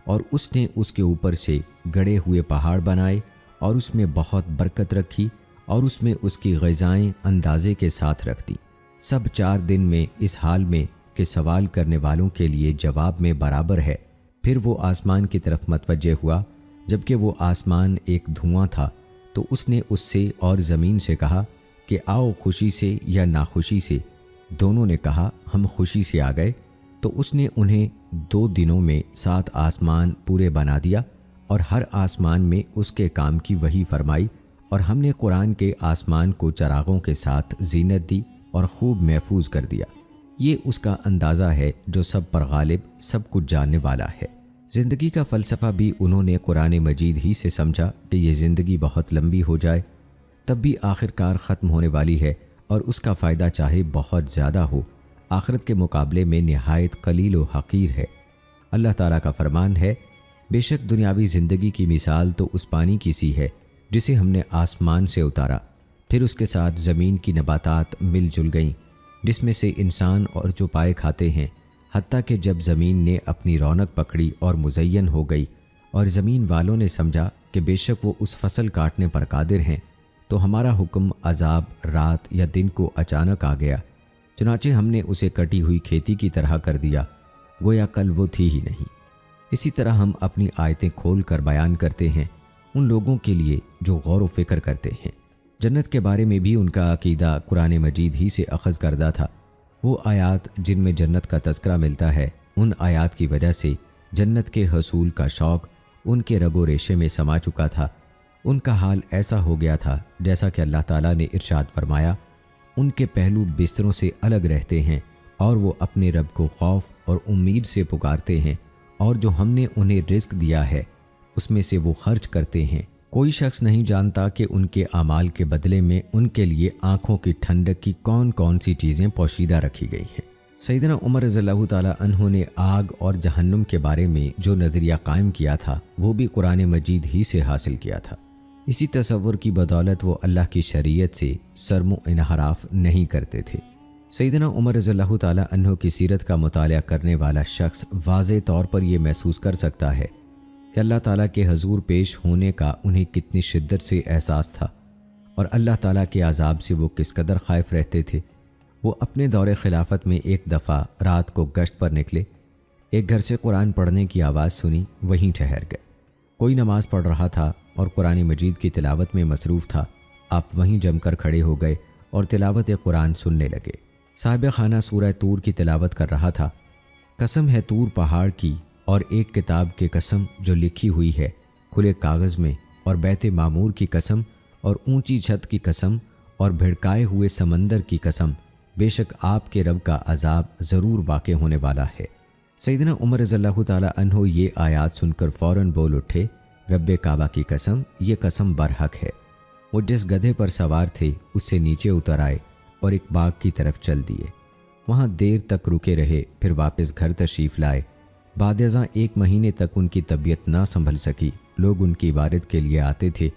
اور اس نے اس کے اوپر سے گڑے ہوئے پہاڑ بنائے اور اس میں بہت برکت رکھی اور اس میں اس کی غذائیں اندازے کے ساتھ رکھ دیں، سب 4 دن میں اس حال میں کہ سوال کرنے والوں کے لیے جواب میں برابر ہے۔ پھر وہ آسمان کی طرف متوجہ ہوا، جبکہ وہ آسمان ایک دھواں تھا، تو اس نے اس سے اور زمین سے کہا کہ آؤ خوشی سے یا ناخوشی سے۔ دونوں نے کہا ہم خوشی سے آ گئے، تو اس نے انہیں 2 دنوں میں 7 آسمان پورے بنا دیا اور ہر آسمان میں اس کے کام کی وحی فرمائی، اور ہم نے قرآن کے آسمان کو چراغوں کے ساتھ زینت دی اور خوب محفوظ کر دیا۔ یہ اس کا اندازہ ہے جو سب پر غالب، سب کچھ جاننے والا ہے۔ زندگی کا فلسفہ بھی انہوں نے قرآن مجید ہی سے سمجھا کہ یہ زندگی بہت لمبی ہو جائے تب بھی آخر کار ختم ہونے والی ہے، اور اس کا فائدہ چاہے بہت زیادہ ہو آخرت کے مقابلے میں نہایت قلیل و حقیر ہے۔ اللہ تعالیٰ کا فرمان ہے، بے شک دنیاوی زندگی کی مثال تو اس پانی کی سی ہے جسے ہم نے آسمان سے اتارا، پھر اس کے ساتھ زمین کی نباتات مل جل گئیں، جس میں سے انسان اور جو پائے کھاتے ہیں، حتیٰ کہ جب زمین نے اپنی رونق پکڑی اور مزین ہو گئی اور زمین والوں نے سمجھا کہ بے شک وہ اس فصل کاٹنے پر قادر ہیں، تو ہمارا حکم عذاب رات یا دن کو اچانک آ گیا، چنانچہ ہم نے اسے کٹی ہوئی کھیتی کی طرح کر دیا، گویا کل وہ تھی ہی نہیں۔ اسی طرح ہم اپنی آیتیں کھول کر بیان کرتے ہیں ان لوگوں کے لیے جو غور و فکر کرتے ہیں۔ جنت کے بارے میں بھی ان کا عقیدہ قرآن مجید ہی سے اخذ کردہ تھا۔ وہ آیات جن میں جنت کا تذکرہ ملتا ہے، ان آیات کی وجہ سے جنت کے حصول کا شوق ان کے رگ و ریشے میں سما چکا تھا۔ ان کا حال ایسا ہو گیا تھا جیسا کہ اللہ تعالیٰ نے ارشاد فرمایا، ان کے پہلو بستروں سے الگ رہتے ہیں اور وہ اپنے رب کو خوف اور امید سے پکارتے ہیں، اور جو ہم نے انہیں رزق دیا ہے اس میں سے وہ خرچ کرتے ہیں۔ کوئی شخص نہیں جانتا کہ ان کے اعمال کے بدلے میں ان کے لیے آنکھوں کی ٹھنڈک کی کون کون سی چیزیں پوشیدہ رکھی گئی ہیں۔ سیدنا عمر رضی اللہ تعالیٰ عنہ نے آگ اور جہنم کے بارے میں جو نظریہ قائم کیا تھا وہ بھی قرآن مجید ہی سے حاصل کیا تھا۔ اسی تصور کی بدولت وہ اللہ کی شریعت سے سرم و انحراف نہیں کرتے تھے۔ سیدنا عمر رضی اللہ تعالیٰ عنہ کی سیرت کا مطالعہ کرنے والا شخص واضح طور پر یہ محسوس کر سکتا ہے کہ اللہ تعالیٰ کے حضور پیش ہونے کا انہیں کتنی شدت سے احساس تھا، اور اللہ تعالیٰ کے عذاب سے وہ کس قدر خائف رہتے تھے۔ وہ اپنے دور خلافت میں ایک دفعہ رات کو گشت پر نکلے، ایک گھر سے قرآن پڑھنے کی آواز سنی، وہیں ٹھہر گئے۔ کوئی نماز پڑھ رہا تھا اور قرآن مجید کی تلاوت میں مصروف تھا، آپ وہیں جم کر کھڑے ہو گئے اور تلاوت قرآن سننے لگے۔ صاحب خانہ سورہ طور کی تلاوت کر رہا تھا۔ قسم ہے طور پہاڑ کی اور ایک کتاب کی قسم جو لکھی ہوئی ہے کھلے کاغذ میں، اور بیت معمور کی قسم، اور اونچی چھت کی قسم، اور بھڑکائے ہوئے سمندر کی قسم، بے شک آپ کے رب کا عذاب ضرور واقع ہونے والا ہے۔ سیدنا عمر رضی اللہ تعالیٰ عنہ یہ آیات سن کر فوراً بول اٹھے، رب کعبہ کی قسم، یہ قسم برحق ہے۔ وہ جس گدھے پر سوار تھے اس سے نیچے اتر آئے اور ایک باغ کی طرف چل دیے۔ وہاں دیر تک رکے رہے، پھر واپس گھر تشریف لائے۔ بعد ازاں 1 مہینے تک ان کی طبیعت نہ سنبھل سکی۔ لوگ ان کی عبادت کے لیے آتے تھے،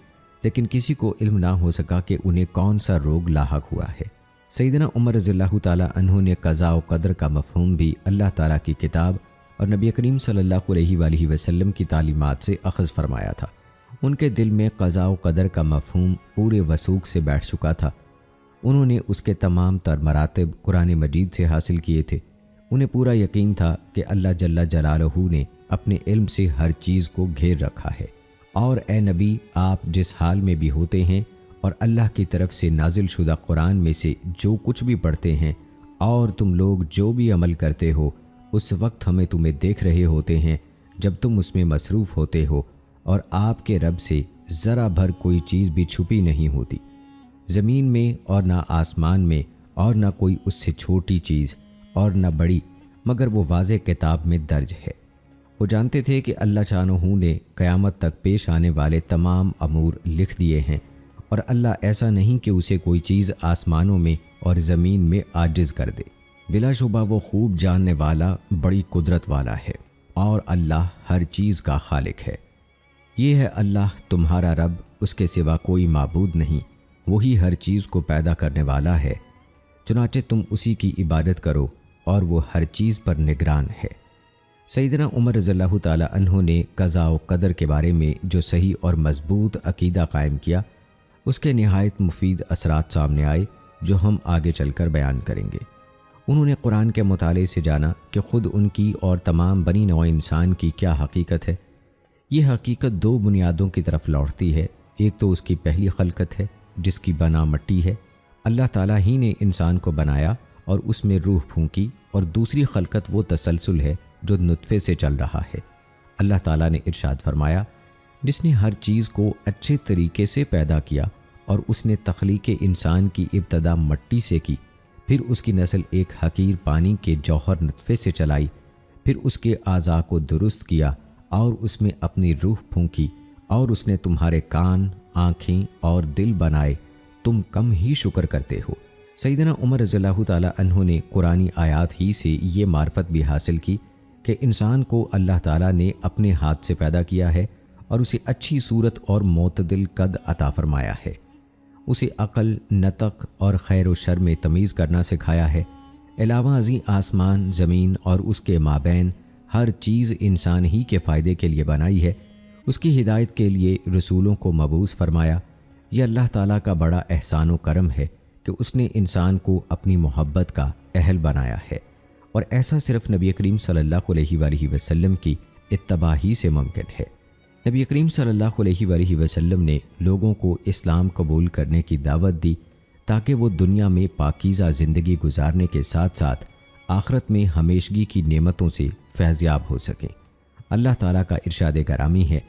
لیکن کسی کو علم نہ ہو سکا کہ انہیں کون سا روگ لاحق ہوا ہے۔ سیدنا عمر رضی اللہ تعالیٰ عنہ نے قضاء و قدر کا مفہوم بھی اللہ تعالیٰ کی کتاب اور نبی کریم صلی اللہ علیہ وآلہ وسلم کی تعلیمات سے اخذ فرمایا تھا۔ ان کے دل میں قضاء و قدر کا مفہوم پورے وثوق سے بیٹھ چکا تھا۔ انہوں نے اس کے تمام تر مراتب قرآن مجید سے حاصل کیے تھے۔ انہیں پورا یقین تھا کہ اللہ جل جلالہ نے اپنے علم سے ہر چیز کو گھیر رکھا ہے، اور اے نبی، آپ جس حال میں بھی ہوتے ہیں اور اللہ کی طرف سے نازل شدہ قرآن میں سے جو کچھ بھی پڑھتے ہیں اور تم لوگ جو بھی عمل کرتے ہو، اس وقت ہمیں تمہیں دیکھ رہے ہوتے ہیں جب تم اس میں مصروف ہوتے ہو، اور آپ کے رب سے ذرا بھر کوئی چیز بھی چھپی نہیں ہوتی، زمین میں اور نہ آسمان میں اور نہ کوئی اس سے چھوٹی چیز اور نہ بڑی مگر وہ واضح کتاب میں درج ہے۔ وہ جانتے تھے کہ اللہ شانہ نے قیامت تک پیش آنے والے تمام امور لکھ دیے ہیں، اور اللہ ایسا نہیں کہ اسے کوئی چیز آسمانوں میں اور زمین میں عاجز کر دے۔ بلا شبہ وہ خوب جاننے والا بڑی قدرت والا ہے، اور اللہ ہر چیز کا خالق ہے۔ یہ ہے اللہ تمہارا رب، اس کے سوا کوئی معبود نہیں، وہی ہر چیز کو پیدا کرنے والا ہے، چنانچہ تم اسی کی عبادت کرو، اور وہ ہر چیز پر نگران ہے۔ سیدنا عمر رضی اللہ تعالیٰ عنہ نے قضاء و قدر کے بارے میں جو صحیح اور مضبوط عقیدہ قائم کیا، اس کے نہایت مفید اثرات سامنے آئے جو ہم آگے چل کر بیان کریں گے۔ انہوں نے قرآن کے مطالعے سے جانا کہ خود ان کی اور تمام بنی نوع انسان کی کیا حقیقت ہے۔ یہ حقیقت دو بنیادوں کی طرف لوٹتی ہے۔ ایک تو اس کی پہلی خلقت ہے جس کی بنا مٹی ہے، اللہ تعالیٰ ہی نے انسان کو بنایا اور اس میں روح پھونکی، اور دوسری خلقت وہ تسلسل ہے جو نطفے سے چل رہا ہے۔ اللہ تعالیٰ نے ارشاد فرمایا، جس نے ہر چیز کو اچھے طریقے سے پیدا کیا، اور اس نے تخلیق انسان کی ابتدا مٹی سے کی، پھر اس کی نسل ایک حقیر پانی کے جوہر نطفے سے چلائی، پھر اس کے اعضاء کو درست کیا اور اس میں اپنی روح پھونکی، اور اس نے تمہارے کان، آنکھیں اور دل بنائے، تم کم ہی شکر کرتے ہو۔ سیدنا عمر رضی اللہ تعالیٰ عنہ نے قرآنی آیات ہی سے یہ معرفت بھی حاصل کی کہ انسان کو اللہ تعالیٰ نے اپنے ہاتھ سے پیدا کیا ہے اور اسے اچھی صورت اور معتدل قد عطا فرمایا ہے۔ اسے عقل، نطق اور خیر و شر میں تمیز کرنا سکھایا ہے۔ علاوہ ازیں آسمان، زمین اور اس کے مابین ہر چیز انسان ہی کے فائدے کے لیے بنائی ہے۔ اس کی ہدایت کے لیے رسولوں کو مبعوث فرمایا۔ یہ اللہ تعالیٰ کا بڑا احسان و کرم ہے کہ اس نے انسان کو اپنی محبت کا اہل بنایا ہے، اور ایسا صرف نبی کریم صلی اللہ علیہ وآلہ وسلم کی اتباع ہی سے ممکن ہے۔ نبی کریم صلی اللہ علیہ وآلہ وسلم نے لوگوں کو اسلام قبول کرنے کی دعوت دی تاکہ وہ دنیا میں پاکیزہ زندگی گزارنے کے ساتھ ساتھ آخرت میں ہمیشگی کی نعمتوں سے فیض یاب ہو سکیں۔ اللہ تعالیٰ کا ارشاد گرامی ہے،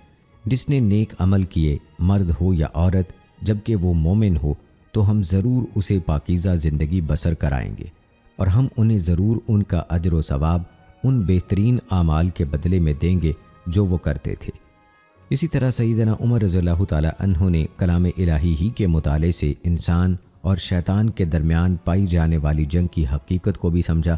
جس نے نیک عمل کیے، مرد ہو یا عورت، جبکہ وہ مومن ہو، تو ہم ضرور اسے پاکیزہ زندگی بسر کرائیں گے، اور ہم انہیں ضرور ان کا اجر و ثواب ان بہترین اعمال کے بدلے میں دیں گے جو وہ کرتے تھے۔ اسی طرح سیدنا عمر رضی اللہ تعالیٰ عنہ نے کلام الہی ہی کے مطالعے سے انسان اور شیطان کے درمیان پائی جانے والی جنگ کی حقیقت کو بھی سمجھا،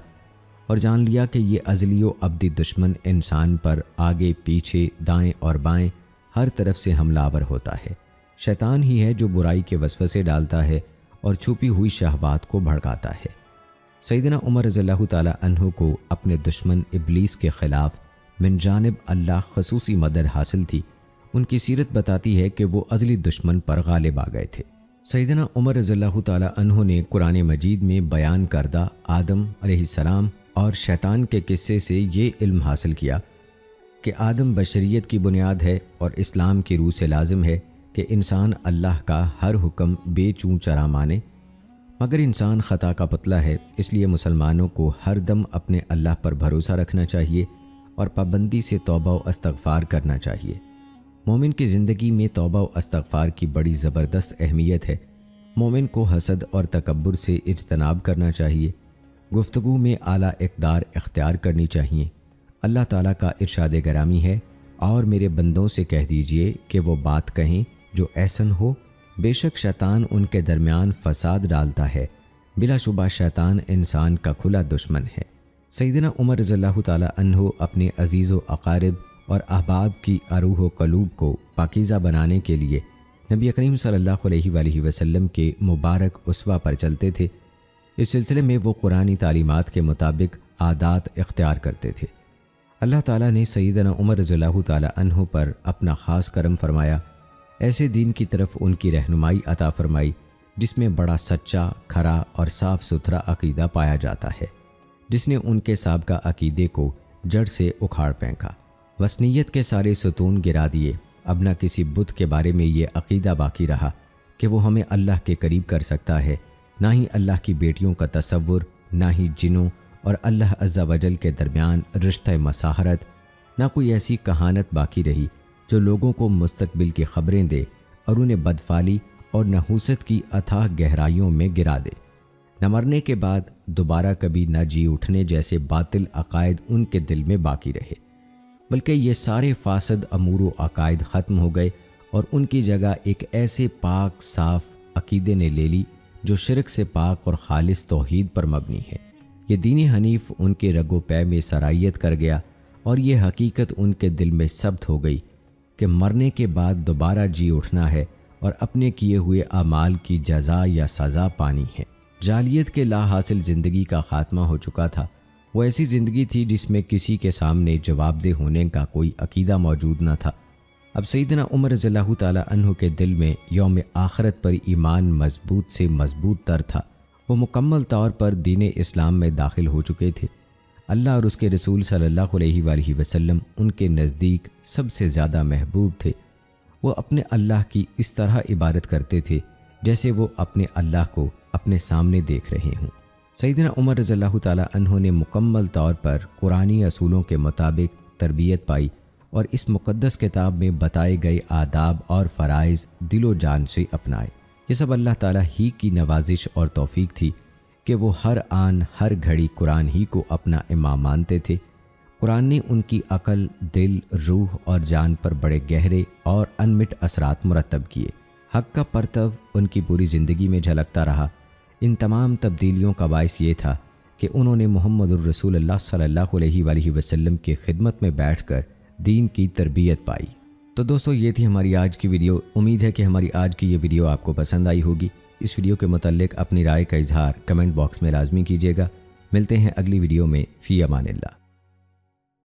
اور جان لیا کہ یہ ازلی و ابدی دشمن انسان پر آگے پیچھے، دائیں اور بائیں ہر طرف سے حملہ آور ہوتا ہے۔ شیطان ہی ہے جو برائی کے وسوسے ڈالتا ہے اور چھپی ہوئی شہوات کو بھڑکاتا ہے۔ سیدنا عمر رضی اللہ تعالیٰ عنہ کو اپنے دشمن ابلیس کے خلاف من جانب اللہ خصوصی مدد حاصل تھی۔ ان کی سیرت بتاتی ہے کہ وہ ازلی دشمن پر غالب آ گئے تھے۔ سیدنا عمر رضی اللہ تعالیٰ عنہ نے قرآن مجید میں بیان کردہ آدم علیہ السلام اور شیطان کے قصے سے یہ علم حاصل کیا کہ آدم بشریت کی بنیاد ہے، اور اسلام کی روح سے لازم ہے کہ انسان اللہ کا ہر حکم بے چون چرا مانے، مگر انسان خطا کا پتلا ہے، اس لیے مسلمانوں کو ہر دم اپنے اللہ پر بھروسہ رکھنا چاہیے اور پابندی سے توبہ و استغفار کرنا چاہیے۔ مومن کی زندگی میں توبہ و استغفار کی بڑی زبردست اہمیت ہے۔ مومن کو حسد اور تکبر سے اجتناب کرنا چاہیے، گفتگو میں اعلیٰ اقدار اختیار کرنی چاہیے۔ اللہ تعالیٰ کا ارشاد گرامی ہے، اور میرے بندوں سے کہہ دیجئے کہ وہ بات کہیں جو احسن ہو، بے شک شیطان ان کے درمیان فساد ڈالتا ہے، بلا شبہ شیطان انسان کا کھلا دشمن ہے۔ سیدنا عمر رضی اللہ تعالیٰ عنہ اپنے عزیز و اقارب اور احباب کی اروح و قلوب کو پاکیزہ بنانے کے لیے نبی کریم صلی اللہ علیہ وآلہ وسلم کے مبارک اسوہ پر چلتے تھے۔ اس سلسلے میں وہ قرآنی تعلیمات کے مطابق عادات اختیار کرتے تھے۔ اللہ تعالیٰ نے سیدنا عمر رضی اللہ تعالیٰ عنہ پر اپنا خاص کرم فرمایا، ایسے دین کی طرف ان کی رہنمائی عطا فرمائی جس میں بڑا سچا، کھرا اور صاف ستھرا عقیدہ پایا جاتا ہے، جس نے ان کے سابقہ عقیدے کو جڑ سے اکھاڑ پھینکا، وثنیت کے سارے ستون گرا دیے۔ اب نہ کسی بت کے بارے میں یہ عقیدہ باقی رہا کہ وہ ہمیں اللہ کے قریب کر سکتا ہے، نہ ہی اللہ کی بیٹیوں کا تصور، نہ ہی جنوں اور اللہ عز و جل کے درمیان رشتہ مساحرت، نہ کوئی ایسی کہانت باقی رہی جو لوگوں کو مستقبل کی خبریں دے اور انہیں بدفعلی اور نحوست کی اتھاہ گہرائیوں میں گرا دے۔ نہ مرنے کے بعد دوبارہ کبھی نہ جی اٹھنے جیسے باطل عقائد ان کے دل میں باقی رہے، بلکہ یہ سارے فاسد امور و عقائد ختم ہو گئے اور ان کی جگہ ایک ایسے پاک صاف عقیدے نے لے لی جو شرک سے پاک اور خالص توحید پر مبنی ہے۔ یہ دین حنیف ان کے رگ و پے میں سرائیت کر گیا اور یہ حقیقت ان کے دل میں ثبت ہو گئی کہ مرنے کے بعد دوبارہ جی اٹھنا ہے اور اپنے کیے ہوئے اعمال کی جزا یا سزا پانی ہے۔ جاہلیت کے لا حاصل زندگی کا خاتمہ ہو چکا تھا۔ وہ ایسی زندگی تھی جس میں کسی کے سامنے جواب دہ ہونے کا کوئی عقیدہ موجود نہ تھا۔ اب سیدنا عمر رضی اللہ تعالیٰ عنہ کے دل میں یوم آخرت پر ایمان مضبوط سے مضبوط تر تھا۔ وہ مکمل طور پر دین اسلام میں داخل ہو چکے تھے۔ اللہ اور اس کے رسول صلی اللہ علیہ وآلہ وسلم ان کے نزدیک سب سے زیادہ محبوب تھے۔ وہ اپنے اللہ کی اس طرح عبادت کرتے تھے جیسے وہ اپنے اللہ کو اپنے سامنے دیکھ رہے ہوں۔ سیدنا عمر رضی اللہ تعالیٰ عنہ نے مکمل طور پر قرآنی اصولوں کے مطابق تربیت پائی اور اس مقدس کتاب میں بتائے گئے آداب اور فرائض دل و جان سے اپنائے۔ یہ سب اللہ تعالیٰ ہی کی نوازش اور توفیق تھی کہ وہ ہر آن ہر گھڑی قرآن ہی کو اپنا امام مانتے تھے۔ قرآن نے ان کی عقل، دل، روح اور جان پر بڑے گہرے اور انمٹ اثرات مرتب کیے۔ حق کا پرتو ان کی پوری زندگی میں جھلکتا رہا۔ ان تمام تبدیلیوں کا باعث یہ تھا کہ انہوں نے محمد الرسول اللہ صلی اللہ علیہ وآلہ وسلم کی خدمت میں بیٹھ کر دین کی تربیت پائی۔ تو دوستو، یہ تھی ہماری آج کی ویڈیو۔ امید ہے کہ ہماری آج کی یہ ویڈیو آپ کو پسند آئی ہوگی۔ اس ویڈیو کے متعلق اپنی رائے کا اظہار کمنٹ باکس میں لازمی کیجیے گا۔ ملتے ہیں اگلی ویڈیو میں۔ فی امان اللہ۔